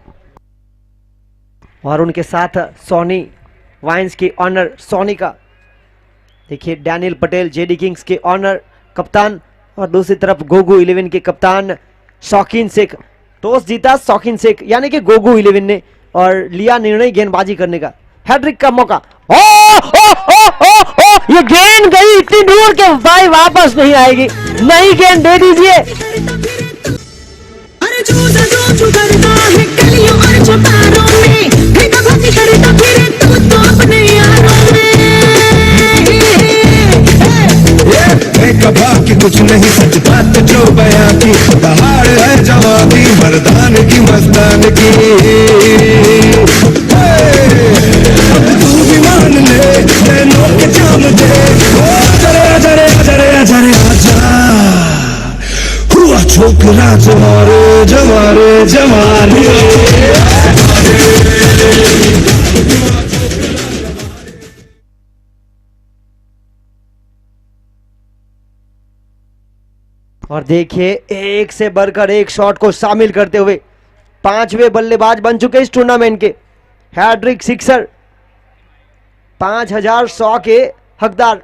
और उनके साथ सोनी वाइन्स के ऑनर सोनिका। देखिए डैनियल पटेल जेडी किंग्स के ऑनर कप्तान और दूसरी तरफ गोगू 11 के कप्तान शौकीन शेख। टॉस जीता शौकीन शेख यानी कि गोगू 11 ने और लिया निर्णय गेंदबाजी करने का। हैट्रिक का मौका, ओ ओ ओ ओ ओ, ये गेंद गई इतनी दूर के भाई वापस नहीं आएगी, नई गेंद दे दीजिए। अरे जो करता है गलियों और चौतारों में, भेदा भागी करता फिरे तू तो अपने यारों में। कबा की कुछ नहीं सच बात जो बयां की, दहाड़ है जवाबी मर्दान की मस्तान की। अब तू भी मान ले नैनों के जाम दे, आजा हुआ छोकरा जमारे जमारे जमारे। और देखिए एक से बढ़कर एक शॉट को शामिल करते हुए 5वें बल्लेबाज बन चुके इस टूर्नामेंट के। हैट्रिक सिक्सर, 5100 के हकदार।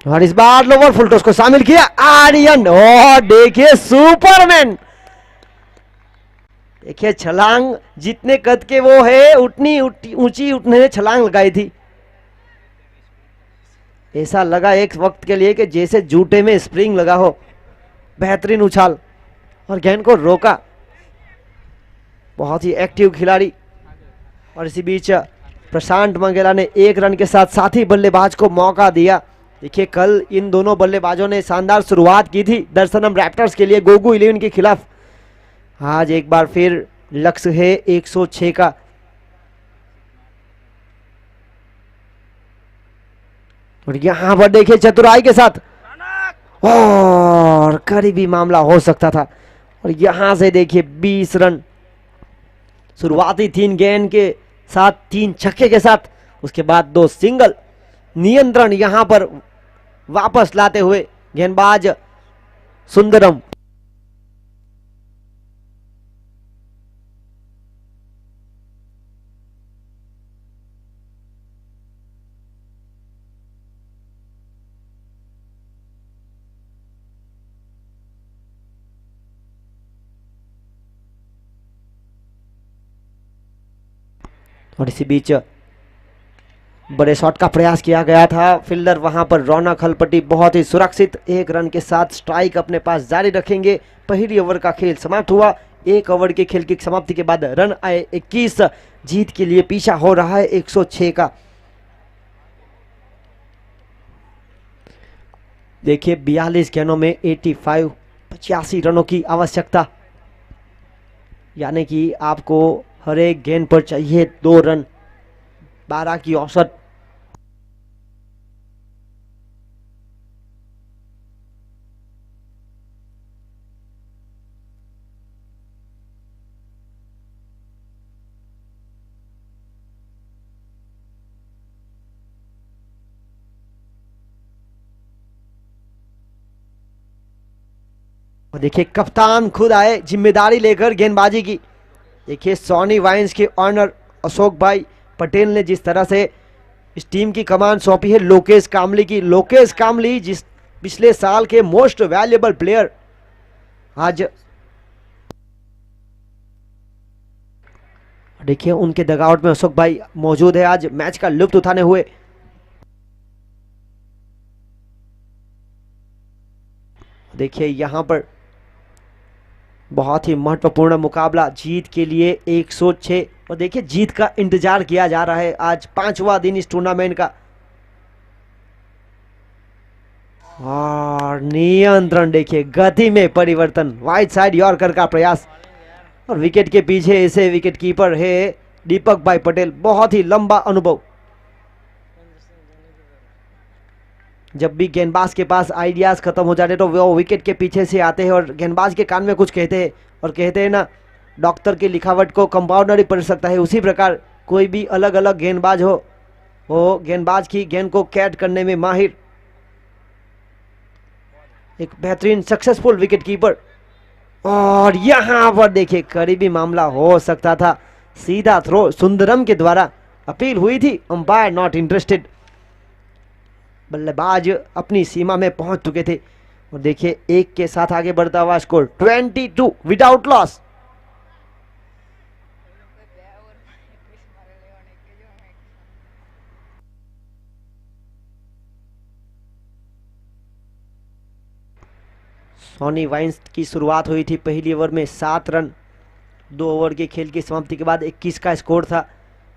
और इस बार लोअर फुल टॉस को शामिल किया आर्यन। और देखिए सुपरमैन, देखिए छलांग जितने कद के वो है उतनी ऊंची उठने छलांग लगाई थी। ऐसा लगा एक वक्त के लिए कि जैसे जूते में स्प्रिंग लगा हो। बेहतरीन उछाल और गेंद को रोका, बहुत ही एक्टिव खिलाड़ी। और इसी बीच प्रशांत मंगेला ने 1 रन के साथ साथी बल्लेबाज को मौका दिया। देखिए कल इन दोनों बल्लेबाजों ने शानदार शुरुआत की थी दर्शनम रैप्टर्स के लिए गोगू 11 के खिलाफ। आज एक बार फिर लक्ष्य है 106 का। और यहां पर देखिए चतुराई के साथ और करीबी मामला हो सकता था। और यहां से देखिए 20 रन शुरुआती 3 गेंद के साथ 3 छक्के के साथ, उसके बाद 2 सिंगल। नियंत्रण यहां पर वापस लाते हुए गेंदबाज सुंदरम। और इसी बीच बड़े शॉट का प्रयास किया गया था। फील्डर वहां पर रौनक हलपटी बहुत ही सुरक्षित 1 रन के साथ स्ट्राइक अपने पास जारी रखेंगे। पहली ओवर का खेल समाप्त हुआ। 1 ओवर के खेल की समाप्ति के बाद रन आए 21। जीत के लिए पीछा हो रहा है 106 का। देखिए 42 गेंदों में 85 रनों की आवश्यकता, यानी कि आपको हर एक गेंद पर चाहिए 2 रन, 12 की औसत। देखिए कप्तान खुद आए जिम्मेदारी लेकर गेंदबाजी की। देखिए सोनी वाइन्स के ऑनर अशोक भाई पटेल ने जिस तरह से इस टीम की कमान सौंपी है लोकेश कामली की। लोकेश कामली जिस पिछले साल के मोस्ट वैल्यूएबल प्लेयर, आज देखिए उनके डगआउट में अशोक भाई मौजूद है आज मैच का लुत्फ उठाने हुए। देखिए यहां पर बहुत ही महत्वपूर्ण मुकाबला जीत के लिए 106। और देखिए जीत का इंतजार किया जा रहा है। आज 5वां दिन इस टूर्नामेंट का। और नियंत्रण देखिए, गति में परिवर्तन, वाइड साइड यॉर्कर का प्रयास। और विकेट के पीछे ऐसे विकेट कीपर है दीपक भाई पटेल, बहुत ही लंबा अनुभव। जब भी गेंदबाज के पास आइडियाज खत्म हो जाते तो वो विकेट के पीछे से आते हैं और गेंदबाज के कान में कुछ कहते हैं। और कहते हैं ना, डॉक्टर की लिखावट को कंपाउंडर ही पढ़ सकता है। उसी प्रकार कोई भी अलग अलग गेंदबाज हो, वो गेंदबाज की गेंद को कैच करने में माहिर, एक बेहतरीन सक्सेसफुल विकेट कीपर। और यहां पर देखिए करीबी मामला हो सकता था। सीधा थ्रो सुंदरम के द्वारा, अपील हुई थी, अंपायर नॉट इंटरेस्टेड। बल्लेबाज अपनी सीमा में पहुंच चुके थे। और देखिए 1 के साथ आगे बढ़ता हुआ score 22 without loss. Soni wines की शुरुआत हुई थी पहली ओवर में 7 रन। 2 ओवर के खेल की समाप्ति के बाद 21 का स्कोर था।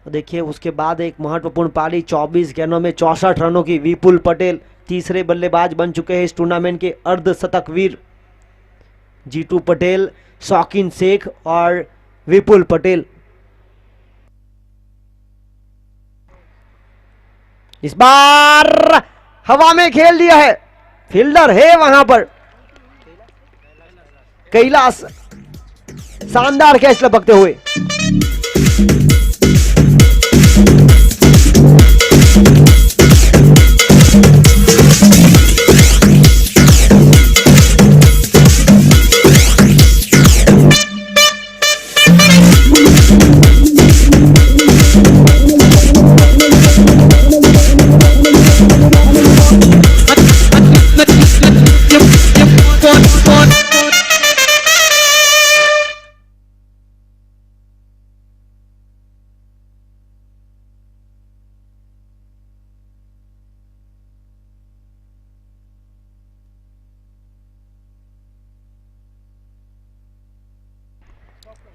देखिए उसके बाद एक महत्वपूर्ण पारी 24 गेंदों में 64 रनों की। विपुल पटेल तीसरे बल्लेबाज बन चुके हैं इस टूर्नामेंट के, अर्धशतकवीर। जीतू पटेल, शौकीन शेख और विपुल पटेल। इस बार हवा में खेल दिया है, फील्डर है वहां पर कैलाश, शानदार कैच लपकते हुए।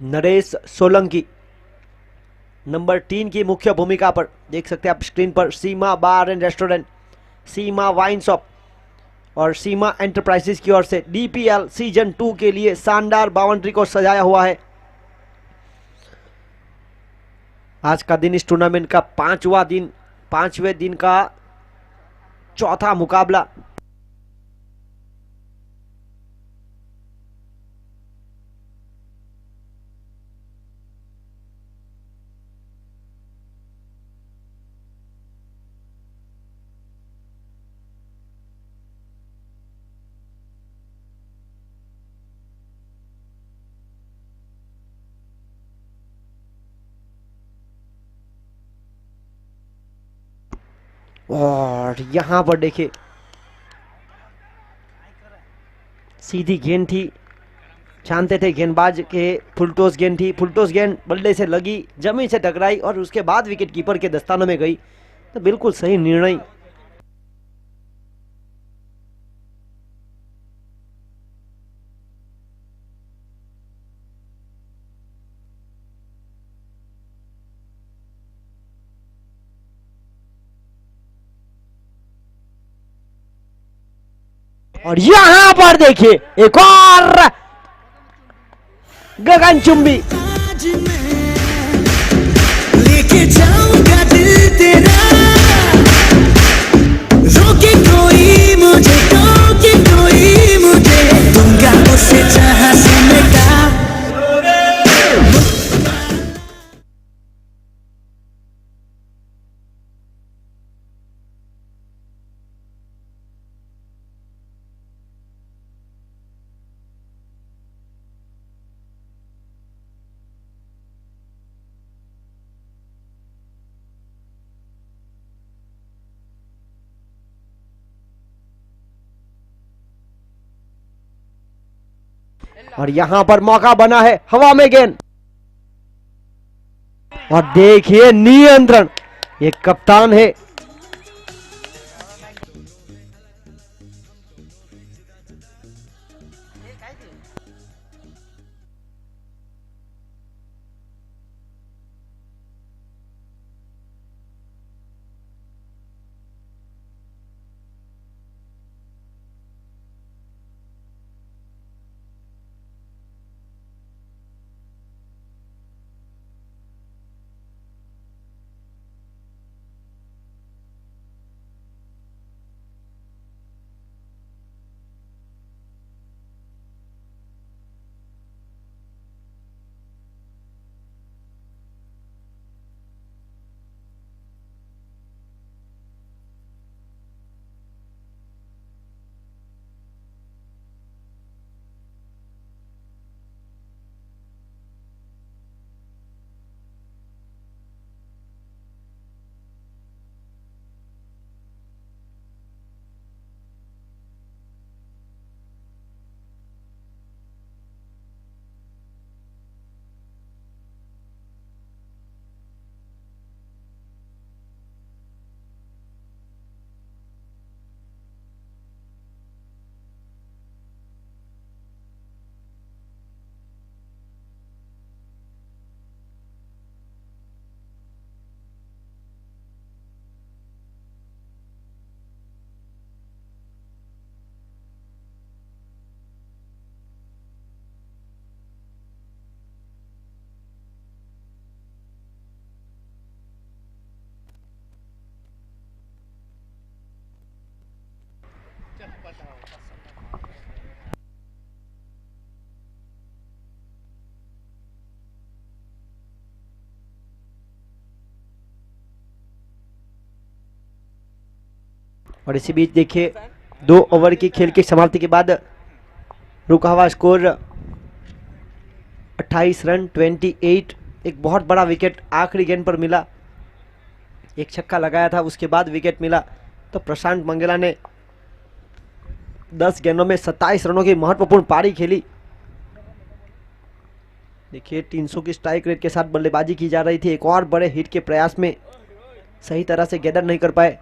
नरेश सोलंकी नंबर 3 की मुख्य भूमिका पर। देख सकते हैं आप स्क्रीन पर Seema bar and restaurant, Seema wine shop और सीमा एंटरप्राइजेस की ओर से डीपीएल सीजन 2 के लिए शानदार बाउंड्री को सजाया हुआ है। आज का दिन इस टूर्नामेंट का पांचवें दिन का चौथा मुकाबला। और यहां पर देखिए सीधी गेंद थी, जानते थे गेंदबाज के फुलटॉस गेंद थी, फुलटॉस गेंद बल्ले से लगी, जमीन से टकराई और उसके बाद विकेट कीपर के दस्तानों में गई। तो बिल्कुल सही निर्णय। और यहां पर देखिए एक और गगनचुंबी। आज मैं लेके जाऊंगा दिल तेरा, रोके कोई मुझे, टोके कोई मुझे, दूंगा उसे जहां से मिटा। और यहां पर मौका बना है, हवा में गेंद और देखिए नियंत्रण, ये कप्तान है। और इसी बीच देखिए 2 ओवर की खेल की समाप्ति के बाद रुका हुआ स्कोर 28 रन 28। एक बहुत बड़ा विकेट आखिरी गेंद पर मिला, एक छक्का लगाया था, उसके बाद विकेट मिला। तो प्रशांत मंगेला ने 10 गेंदों में 27 रनों की महत्वपूर्ण पारी खेली। देखिए 300 की स्ट्राइक रेट के साथ बल्लेबाजी की जा रही थी, एक और बड़े हिट के प्रयास में सही तरह से गैदर नहीं कर पाए।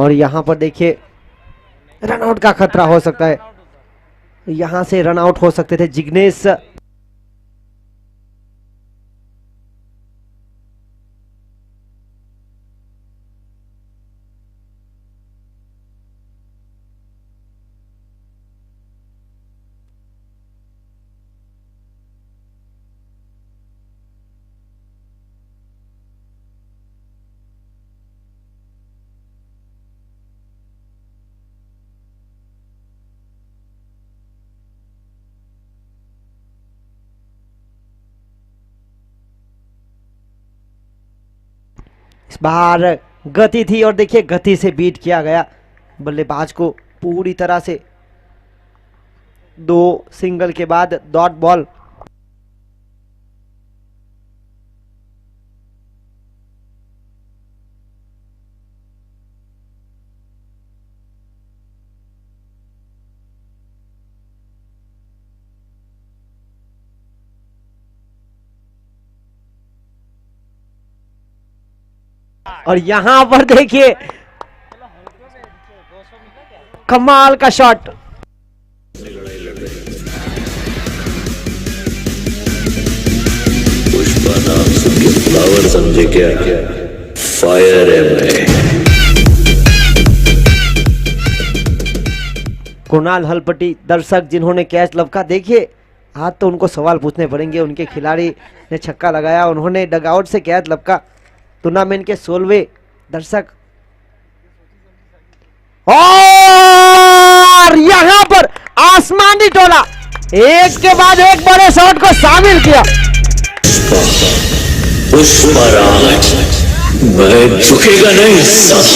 और यहाँ पर देखिए रनआउट का खतरा हो सकता है, यहाँ से रनआउट हो सकते थे जिग्नेश। इस बार गति थी और देखिए गति से बीट किया गया बल्लेबाज को पूरी तरह से। 2 सिंगल के बाद डॉट बॉल। और यहां पर देखिए कमाल का शॉट। पुष्पा नाम सुन के फ्लावर समझे क्या? फायर है मैं। कुणाल हलपटी दर्शक जिन्होंने कैच लपका, देखिए आज तो उनको सवाल पूछने पड़ेंगे। उनके खिलाड़ी ने छक्का लगाया, उन्होंने डगआउट से कैच लपका। टूर्नामेंट के 16वें दर्शक और यहां पर आसमानी टोला एक के बाद एक बड़े शॉट को शामिल किया। पुष्पराज मैं झुकेगा नहीं साला।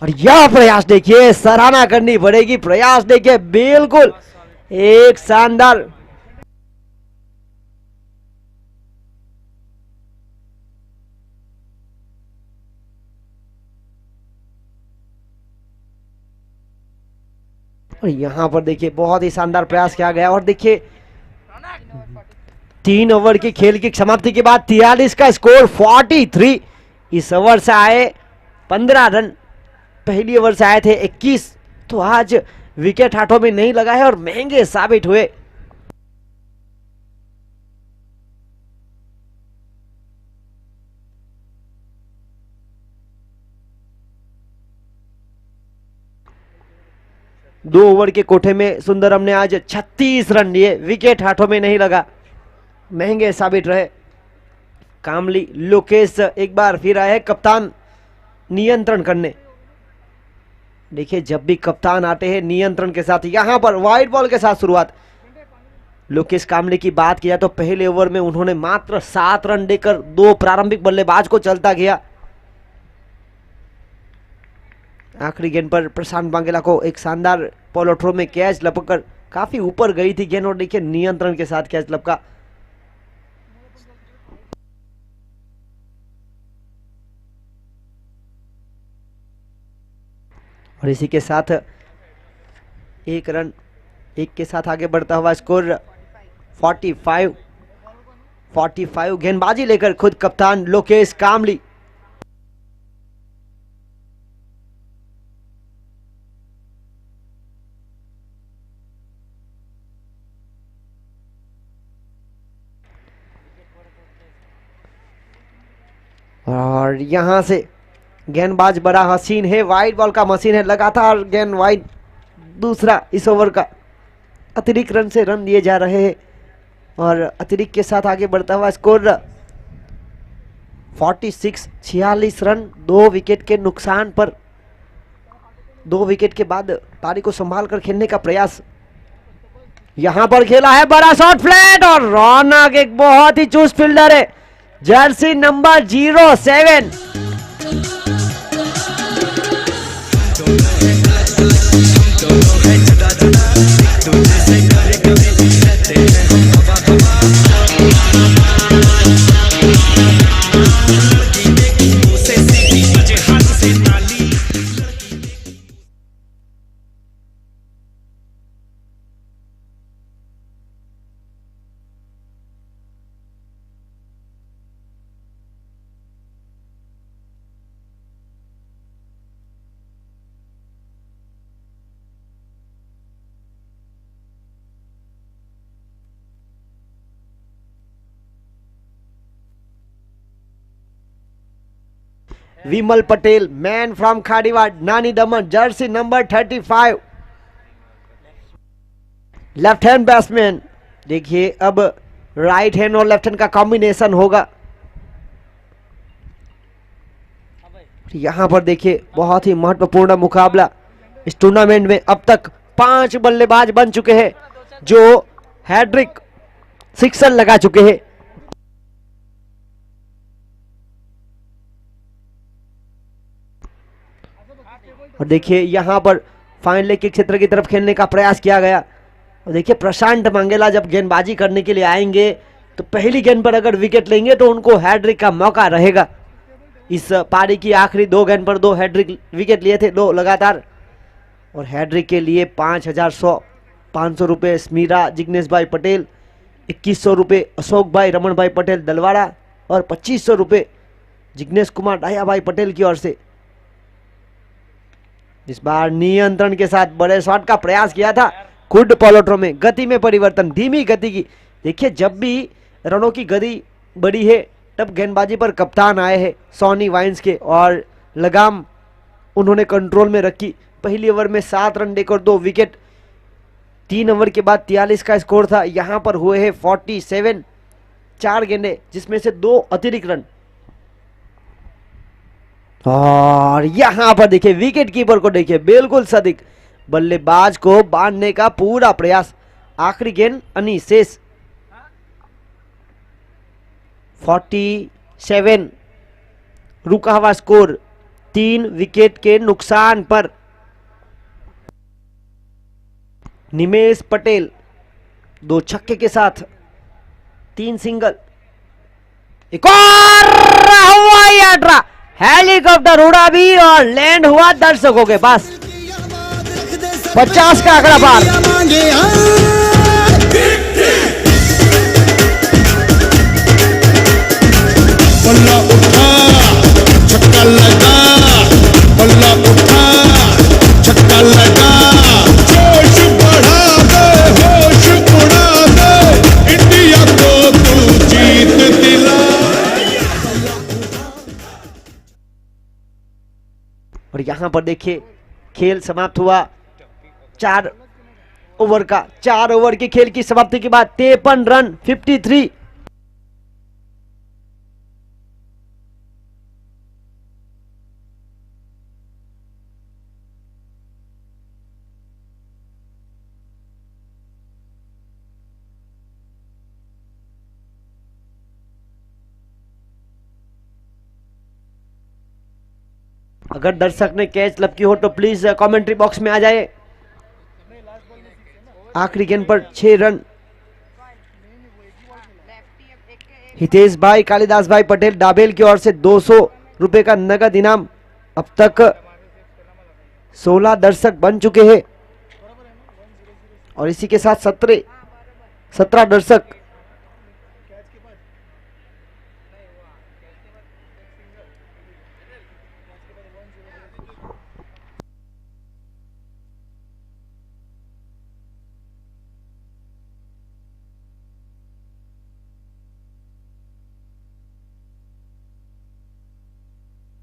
और यह प्रयास देखिए, सराहना करनी पड़ेगी। प्रयास देखिए बिल्कुल एक शानदार। और यहां पर देखिए बहुत ही शानदार प्रयास किया गया। और देखिए 3 ओवर की खेल की समाप्ति के बाद 43 का स्कोर 43। इस ओवर से आए 15 रन, पहली ओवर से आए थे 21। तो आज विकेट हाथों में नहीं लगा है और महंगे साबित हुए। दो ओवर के कोठे में सुंदरम ने आज 36 रन लिए, विकेट हाथों में नहीं लगा, महंगे साबित रहे। कामली लोकेश एक बार फिर आए कप्तान नियंत्रण करने। देखिए जब भी कप्तान आते हैं नियंत्रण के साथ, यहां पर वाइड बॉल के साथ शुरुआत। लोकेश कामली की बात किया तो पहले ओवर में उन्होंने मात्र 7 रन देकर 2 प्रारंभिक बल्लेबाज को चलता किया। आखिरी गेंद पर प्रशांत बांगेला को एक शानदार पोलो थ्रो में कैच लपककर काफी ऊपर गई थी गेंद और देखिए नियंत्रण के साथ कैच लपका। और इसी के साथ 1 रन 1 के साथ आगे बढ़ता हुआ स्कोर 45 गेंदबाजी लेकर खुद कप्तान लोकेश कामली। और यहां से गेंदबाज बड़ा हसीन है, वाइड बॉल का मशीन है, लगातार गेंद वाइड। दूसरा इस ओवर का अतिरिक्त रन से रन दिए जा रहे हैं और अतिरिक्त के साथ आगे बढ़ता हुआ स्कोर 46 रन 2 विकेट के नुकसान पर। 2 विकेट के बाद पारी को संभाल कर खेलने का प्रयास। यहां पर खेला है बड़ा शॉट फ्लैट और रौनक एक बहुत ही चुस्त फील्डर है, जर्सी नंबर 07। दूसरे से करे कभी रहते हैं हम हवा हवा। विमल पटेल, मैन फ्रॉम खाड़ीवाड़, नानी दमन, Jersey number 35, left hand batsman. देखिए अब राइट हैंड और लेफ्ट हैंड का कॉम्बिनेशन होगा। यहां पर देखिए बहुत ही महत्वपूर्ण मुकाबला इस टूर्नामेंट में। अब तक 5 बल्लेबाज बन चुके हैं जो हैट्रिक सिक्सर लगा चुके हैं। और देखिए यहां पर फाइन लेग के क्षेत्र की तरफ खेलने का प्रयास किया गया। और देखिए प्रशांत मंगेला जब गेंदबाजी करने के लिए आएंगे तो पहली गेंद पर अगर विकेट लेंगे तो उनको हैट्रिक का मौका रहेगा। इस पारी की आखिरी 2 गेंद पर 2 हैट्रिक विकेट लिए थे, 2 लगातार। और हैट्रिक के लिए 5,100 रुपये स्मीरा जिग्नेश भाई पटेल, 2100 रुपये अशोक भाई रमन भाई पटेल दलवाड़ा और 2500 रुपये जिग्नेश कुमार डाया भाई पटेल की ओर से। इस बार नियंत्रण के साथ बड़े शॉट का प्रयास किया था खुड पॉलोट्रो में। गति में परिवर्तन, धीमी गति की। देखिए जब भी रनों की गति बढ़ी है तब गेंदबाजी पर कप्तान आए हैं सोनी वाइन्स के और लगाम उन्होंने कंट्रोल में रखी। पहली ओवर में 7 रन देकर 2 विकेट। 3 ओवर के बाद 43 का स्कोर था। यहां पर हुए हैं 47, 4 गेंदे जिसमें से 2 अतिरिक्त रन। और यहां पर देखिए विकेट कीपर को देखिए बिल्कुल सदिक बल्लेबाज को बांधने का पूरा प्रयास। आखिरी गेंद अनी शेष 47 रुका हुआ स्कोर 3 विकेट के नुकसान पर। निमेश पटेल 2 छक्के के साथ 3 सिंगल। एक और हवाई यात्रा, हेलीकॉप्टर उड़ा भी और लैंड हुआ दर्शकों के पास। 50 का आंकड़ा पार। बल्ला उठा छक्का लगा, बल्ला उठा छक्का लगा, जोश बढ़ा दे होश उड़ा दे, इंडिया को तू जीत दिला। और यहां पर देखिए खेल समाप्त हुआ 4 ओवर का। 4 ओवर की खेल की समाप्ति के बाद 53 रन 53। अगर दर्शक ने कैच लपकी हो तो प्लीज कमेंट्री बॉक्स में आ जाए। आखिरी गेंद पर 6 रन। हितेश भाई कालिदास भाई पटेल डाबेल की ओर से 200 रुपए का नगद इनाम। अब तक 16 दर्शक बन चुके हैं और इसी के साथ 17 दर्शक।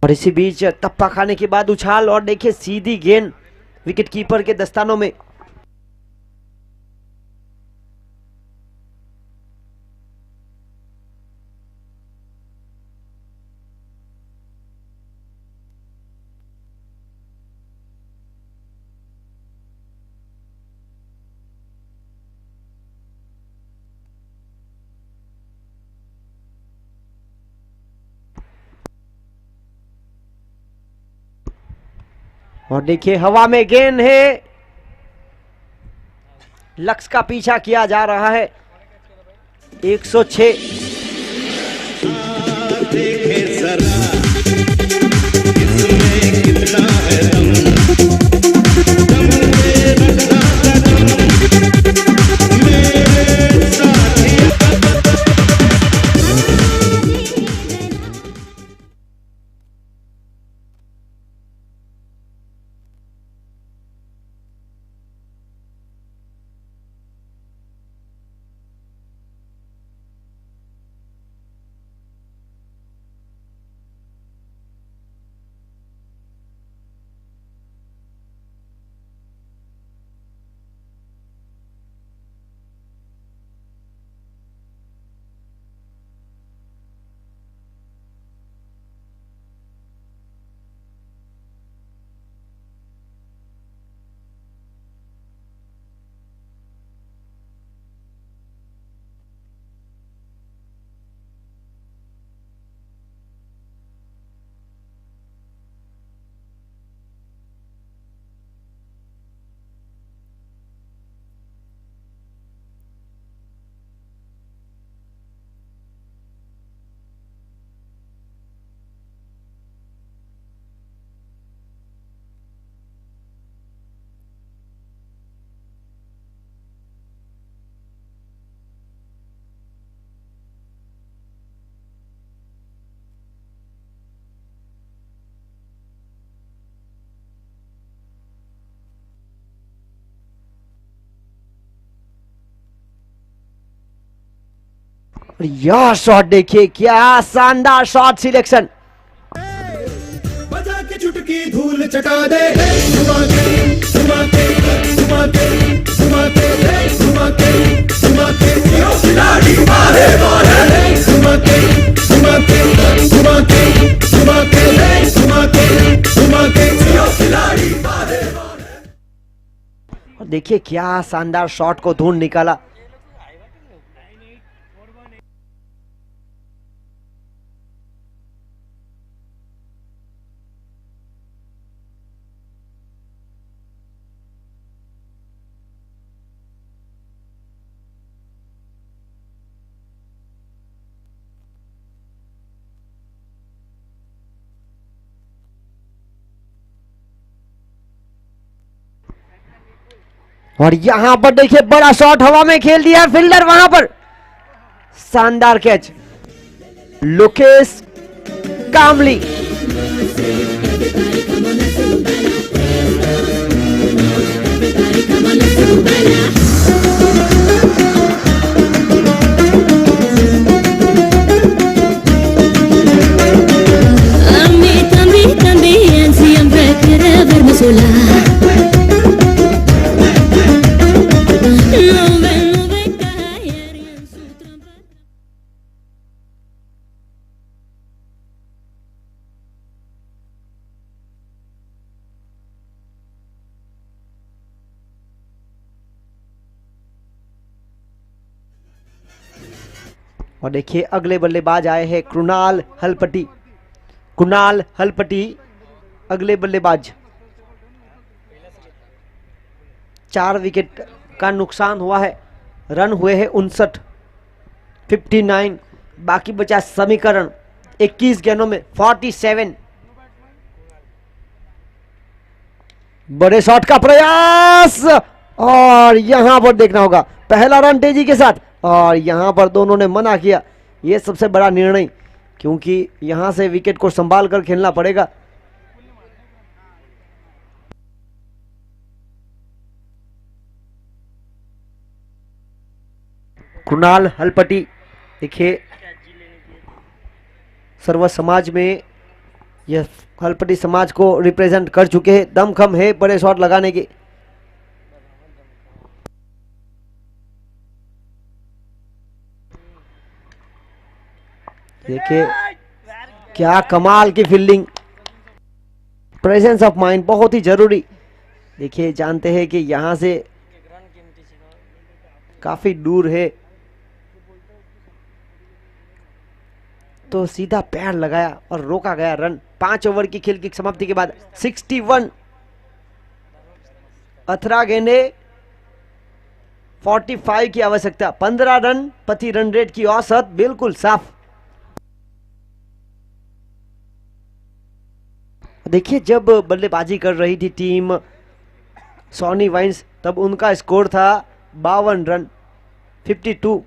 और इसी बीच तप्पा खाने के बाद उछाल और देखिए सीधी गेंद विकेट कीपर के दस्तानों में। और देखिए हवा में गेंद है, लक्ष्य का पीछा किया जा रहा है। 106। देखे जरा इसमें कितना है दम में रखना कदम मेरे साथिया। और यह शॉट देखिए, क्या शानदार शॉट सिलेक्शन। बजा के चुटकी धूल चटा दे, सुमा के सुमा के सुमा के सुमा के सुमा के सुमा के यो खिलाड़ी मारे मारे, सुमा के सुमा के सुमा के सुमा के सुमा के सुमा के यो खिलाड़ी मारे मारे। और देखिए क्या शानदार शॉट को ढूंढ निकाला। और यहां पर देखिए बड़ा शॉट हवा में खेल दिया फील्डर, वहां पर शानदार कैच लोकेश कामली। También siempre quiere verme sola. No ve caer en su trampa. और देखिए अगले बल्लेबाज आए हैं कृणाल हलपटी। कुणाल हलपटी अगले बल्लेबाज। 4 विकेट का नुकसान हुआ है, रन हुए हैं 59, 59। बाकी बचा समीकरण 21 गेंदों में 47। बड़े शॉट का प्रयास और यहां पर देखना होगा पहला रन तेजी के साथ, और यहां पर दोनों ने मना किया। यह सबसे बड़ा निर्णय, क्योंकि यहां से विकेट को संभाल कर खेलना पड़ेगा। कुणाल हलपटी देखिए सर्व समाज में यह हलपटी समाज को रिप्रेजेंट कर चुके हैं, दमखम है बड़े शॉट लगाने के। देखिए क्या कमाल की फील्डिंग, प्रेजेंस ऑफ माइंड बहुत ही जरूरी। देखिए जानते हैं कि यहां से काफी दूर है, तो सीधा पैर लगाया और रोका गया रन। 5 ओवर की खेल की समाप्ति के बाद 61, 18 गेंदे 45 की आवश्यकता, 15 रन प्रति रन रेट की औसत, बिल्कुल साफ। देखिए जब बल्लेबाजी कर रही थी टीम सोनी वाइन्स, तब उनका स्कोर था 52 रन 52।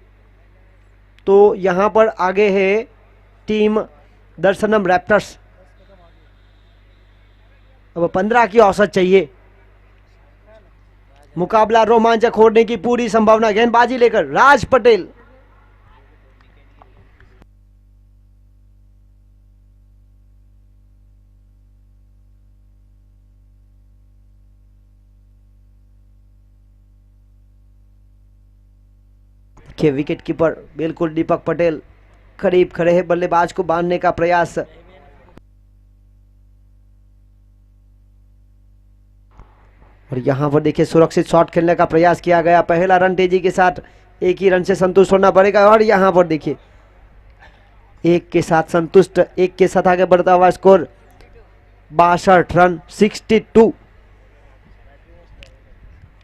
तो यहां पर आगे है टीम दर्शनम रैप्टर्स, अब 15 की औसत चाहिए। मुकाबला रोमांचक होने की पूरी संभावना, गेंदबाजी लेकर राज पटेल। के विकेट कीपर बिल्कुल दीपक पटेल करीब खड़े हैं, बल्लेबाज को बांधने का प्रयास। और यहां पर देखिए सुरक्षित शॉट खेलने का प्रयास किया गया, पहला रन तेजी के साथ, एक ही रन से संतुष्ट होना पड़ेगा। और यहां पर देखिए एक के साथ संतुष्ट, एक के साथ आगे बढ़ता हुआ स्कोर 62 रन 62।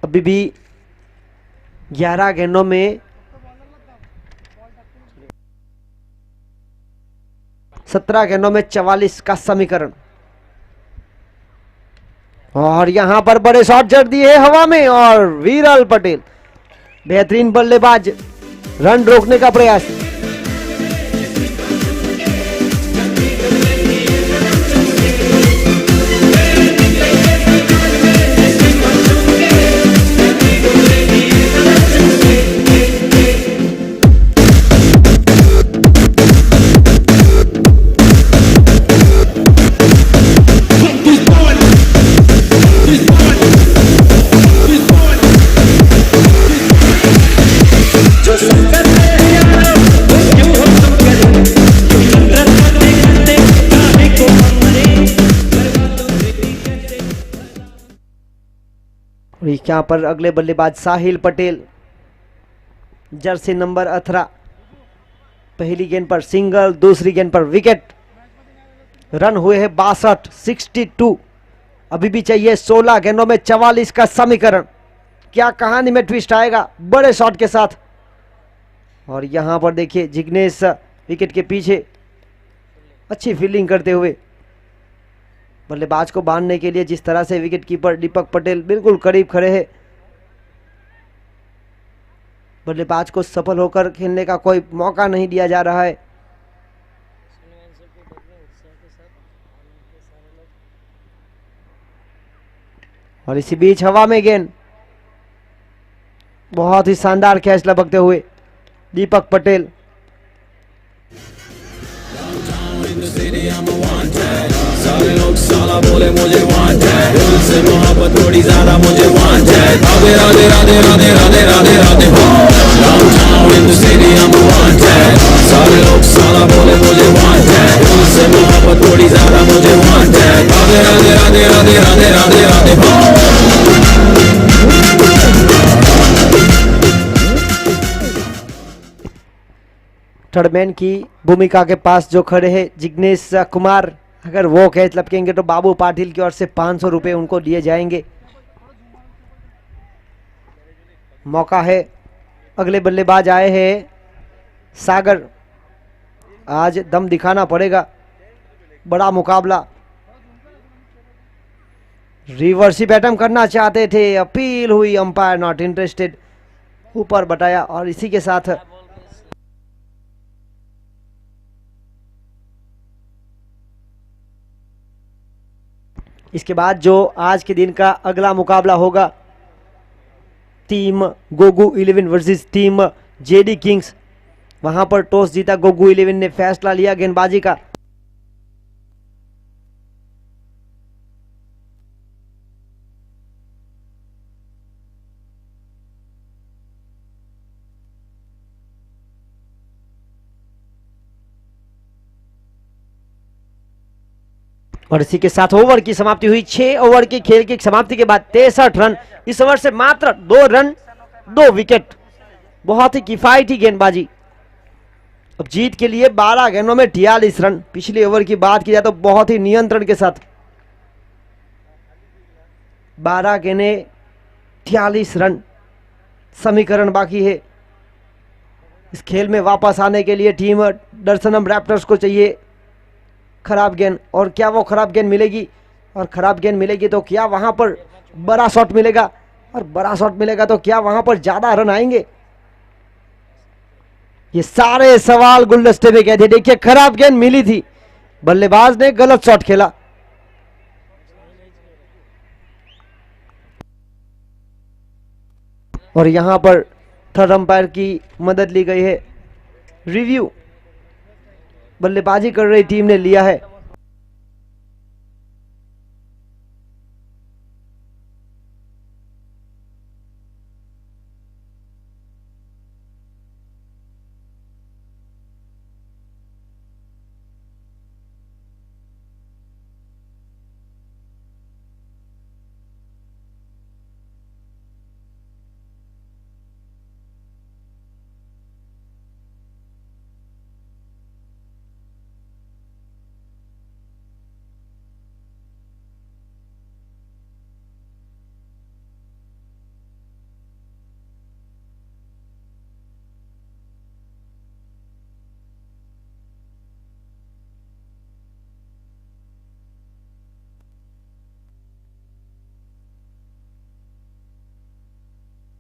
अभी भी 11 गेंदों में 17 गेंदों में 44 का समीकरण। और यहां पर बड़े शॉट जड़ दिए हवा में, और वीरल पटेल बेहतरीन बल्लेबाज, रन रोकने का प्रयास। यहाँ पर अगले बल्लेबाज साहिल पटेल, जर्सी नंबर 18। पहली गेंद पर सिंगल, दूसरी गेंद पर विकेट। रन हुए हैं 62, 62। अभी भी चाहिए 16 गेंदों में 44 का समीकरण। क्या कहानी में ट्विस्ट आएगा बड़े शॉट के साथ। और यहां पर देखिए जिग्नेश विकेट के पीछे अच्छी फील्डिंग करते हुए बल्लेबाज को बांधने के लिए जिस तरह से विकेट कीपर दीपक पटेल बिल्कुल करीब खड़े हैं। बल्लेबाज को सफल होकर खेलने का कोई मौका नहीं दिया जा रहा है। और इसी बीच हवा में गेंद, बहुत ही शानदार कैच लपकते हुए दीपक पटेल। सारे लोग साला बोले मुझे वांटेड, दिल से मोहब्बत थोड़ी ज्यादा मुझे wanted. Radhe Radhe Radhe Radhe Radhe Radhe Radhe downtown in the city I am wanted. सारे लोग साला बोले मुझे वांटेड, दिल से मोहब्बत थोड़ी ज्यादा मुझे वांटेड। राधे राधे राधे राधे राधे राधे राधे थर्डमैन की भूमिका के पास जो खड़े हैं जिग्नेश कुमार, अगर वो कैच लपकेंगे तो बाबू पाटिल की ओर से 500 रुपए उनको दिए जाएंगे। मौका है, अगले बल्लेबाज आए हैं सागर। आज दम दिखाना पड़ेगा, बड़ा मुकाबला। रिवर्सिव अटेम्प्ट करना चाहते थे, अपील हुई, अंपायर नॉट इंटरेस्टेड, ऊपर बताया। और इसी के साथ इसके बाद जो आज के दिन का अगला मुकाबला होगा, team Gogu 11 versus team JD kings. वहां पर टॉस जीता गोगू 11 ने, फैसला लिया गेंदबाजी का। और इसी के साथ ओवर की समाप्ति हुई। 6 ओवर के खेल की समाप्ति के बाद 63 रन। इस ओवर से मात्र 2 रन 2 विकेट, बहुत ही किफायती गेंदबाजी। अब जीत के लिए 12 गेंदों में 43 रन। पिछले ओवर की बात की जाए तो बहुत ही नियंत्रण के साथ 12 गेंदें 43 रन। समीकरण बाकी है। इस खेल में वापस आने के लिए टीम दर्शनम रैप्टर्स को चाहिए खराब गेंद। और क्या वो खराब गेंद मिलेगी? और खराब गेंद मिलेगी तो क्या वहां पर बड़ा शॉट मिलेगा? और बड़ा शॉट मिलेगा तो क्या वहां पर ज्यादा रन आएंगे? ये सारे सवाल गुलदस्ते में कहते। देखिए खराब गेंद मिली थी, बल्लेबाज ने गलत शॉट खेला। और यहां पर थर्ड अंपायर की मदद ली गई है। रिव्यू बल्लेबाजी कर रही टीम ने लिया है।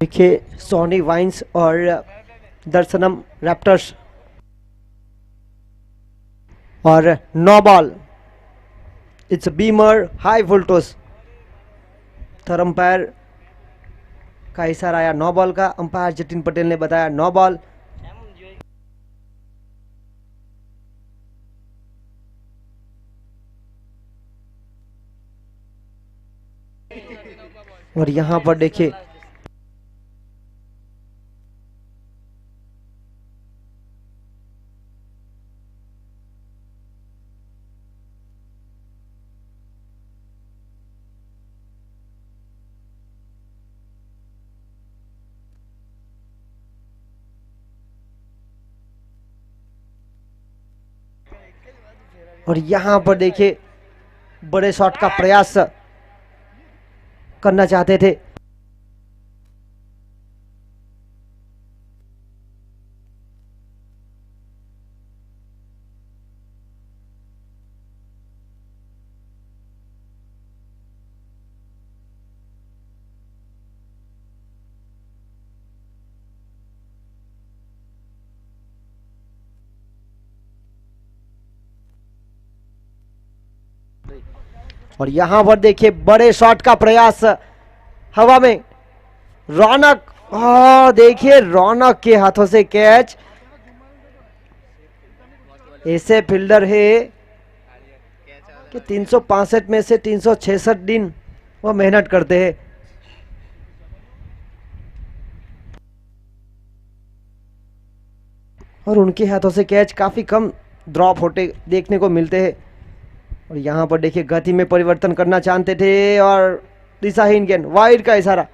देखिए सोनी वाइन्स और दर्शनम रैप्टर्स। और no ball, it's beamer high voltos. Third umpire का इशारा आया नो बॉल का। अंपायर जतिन पटेल ने बताया नो बॉल। और यहां पर देखिए और यहां पर देखिए बड़े शॉट का प्रयास करना चाहते थे। और यहां पर देखिए बड़े शॉट का प्रयास हवा में। रौनक, और देखिए रौनक के हाथों से कैच। ऐसे फील्डर है कि 365 में से 366 दिन वो मेहनत करते हैं। और उनके हाथों से कैच काफी कम ड्रॉप होते देखने को मिलते हैं। और यहाँ पर देखिए गति में परिवर्तन करना चाहते थे और दिशाहीन गेंद, वाइड का इशारा।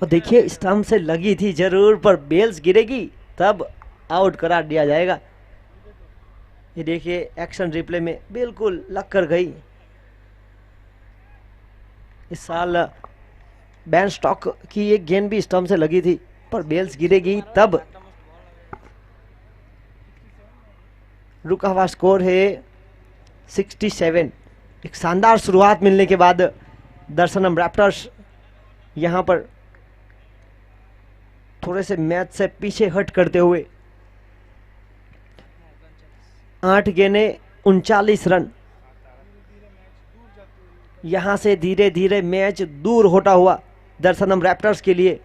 और देखिए स्टंप से लगी थी जरूर, पर बेल्स गिरेगी तब आउट करार दिया जाएगा। ये देखिए एक्शन रिप्ले में बिल्कुल लग कर गई। इस साल बैन स्टॉक की एक गेंद भी स्टंप से लगी थी, पर बेल्स गिरेगी तब। रुका हुआ स्कोर है 67। एक शानदार शुरुआत मिलने के बाद दर्शनम रैप्टर्स यहां पर थोड़े से मैच से पीछे हट करते हुए 8 गेंदें 39 रन। यहां से धीरे धीरे मैच दूर होता हुआ दर्शनम रैप्टर्स के लिए।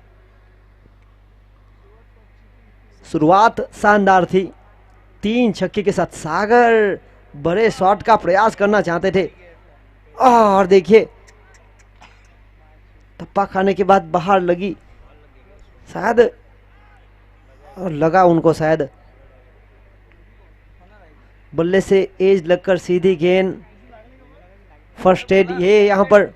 शुरुआत शानदार थी, 3 छक्के के साथ सागर बड़े शॉट का प्रयास करना चाहते थे। और देखिए धप्पा खाने के बाद बाहर लगी शायद, और लगा उनको शायद। बल्ले से एज लगकर सीधी गेंद, फर्स्ट एड ये यहां पर।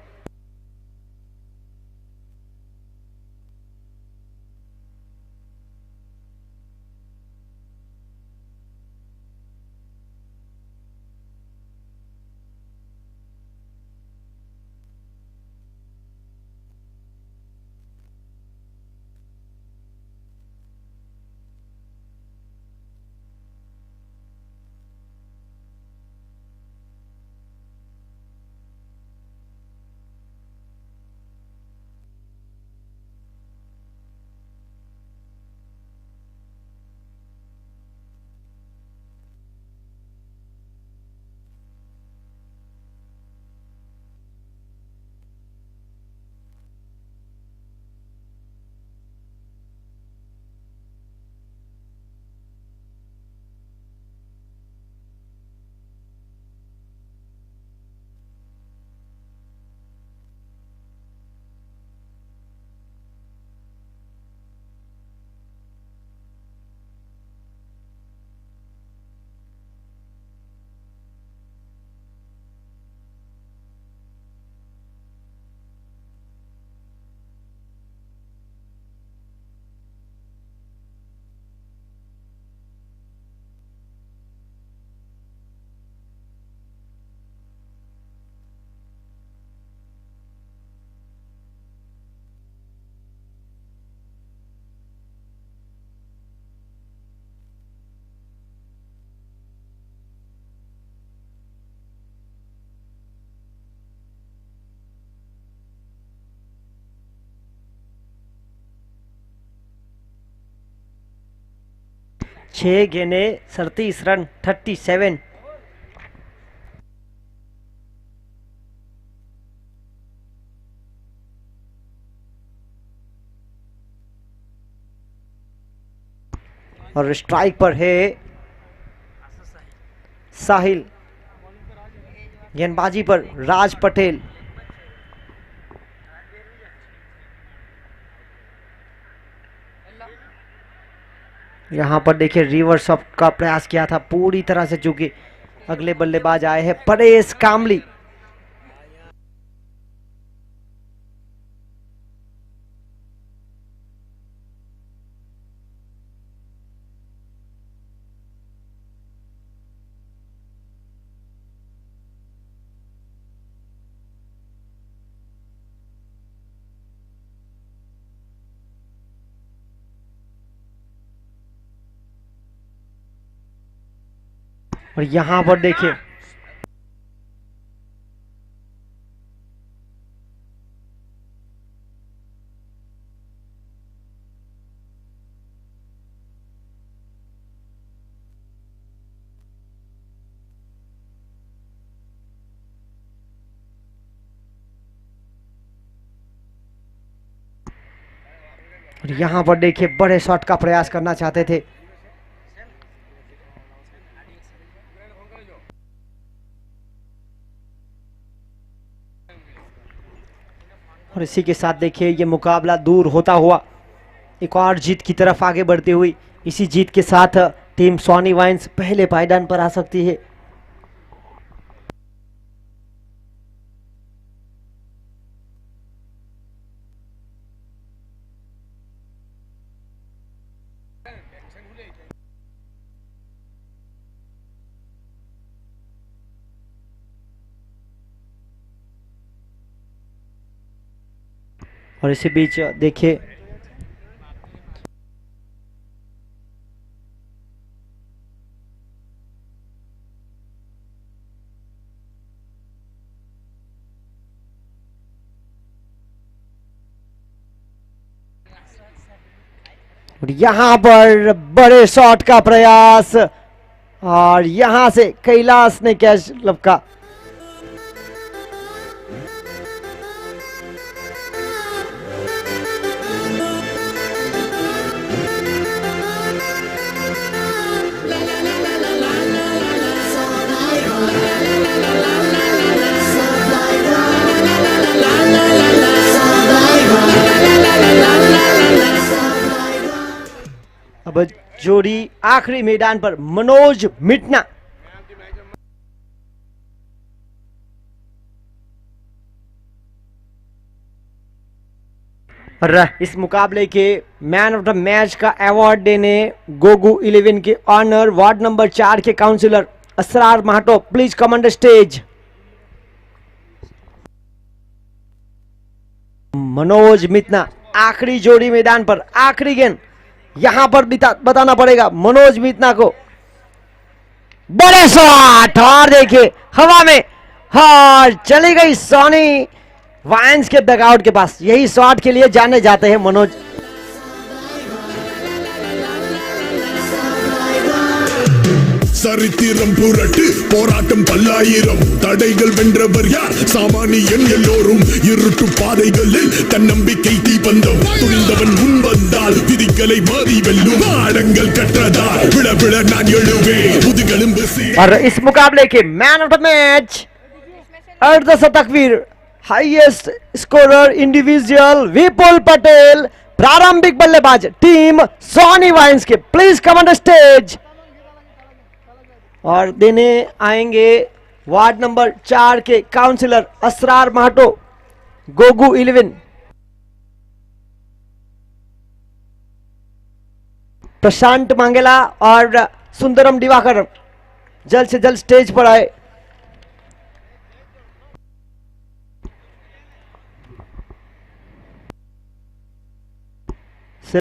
छह गेंदें 37 रन 37। और स्ट्राइक पर है साहिल, गेंदबाजी पर राज पटेल। यहाँ पर देखिए रिवर्स शॉट का प्रयास किया था पूरी तरह से, चूंकि अगले बल्लेबाज आए हैं परेश कामली। और यहां पर देखिए बड़े शॉट का प्रयास करना चाहते थे। और इसी के साथ देखिए ये मुकाबला दूर होता हुआ एक और जीत की तरफ आगे बढ़ती हुई। इसी जीत के साथ टीम सोनी वाइन्स पहले पायदान पर आ सकती है। और इसी बीच देखिए और यहां पर बड़े शॉट का प्रयास और यहां से कैलाश ने कैच लपका। अब जोड़ी आखिरी मैदान पर मनोज मिटना। और इस मुकाबले के मैन ऑफ द मैच का अवार्ड देने गोगू 11 के ऑनर वार्ड नंबर 4 के councillor Asrar Mahato, please come on the stage. Manoj मितना आखिरी जोड़ी मैदान पर, आखिरी गेंद यहां पर बताना पड़ेगा मनोज मितना को। बड़े शॉट और देखिए हवा में और चली गई सोनी वाइन्स के डगआउट के पास। यही शॉट के लिए जाने जाते हैं मनोज। சரித்திரம் புரட்டு போராட்டம் பல்லாயிரம் தடைகள் வென்றவர் யார் சாமானியன் எல்லோரும் இருட்டு பாதைகளில் தன்னம்பிக்கை தீபந்தம் துணிந்தவன் முன் வந்தால் விதிகளை மாறி வெல்லும் ஆடங்கள் கற்றதால் விழ விழ நான் எழுவேன் முதுகெலும்பு और इस मुकाबले के मैन ऑफ द मैच अर्ध शतकवीर हाईएस्ट स्कोरर इंडिविजुअल विपुल पटेल, प्रारंभिक बल्लेबाज टीम सोनी वाइन्स के, please come on the stage. और देने आएंगे वार्ड नंबर 4 के काउंसिलर असरार महातो, गोगू 11। प्रशांत मांगेला और सुंदरम दिवाकर जल्द से जल्द स्टेज पर आए।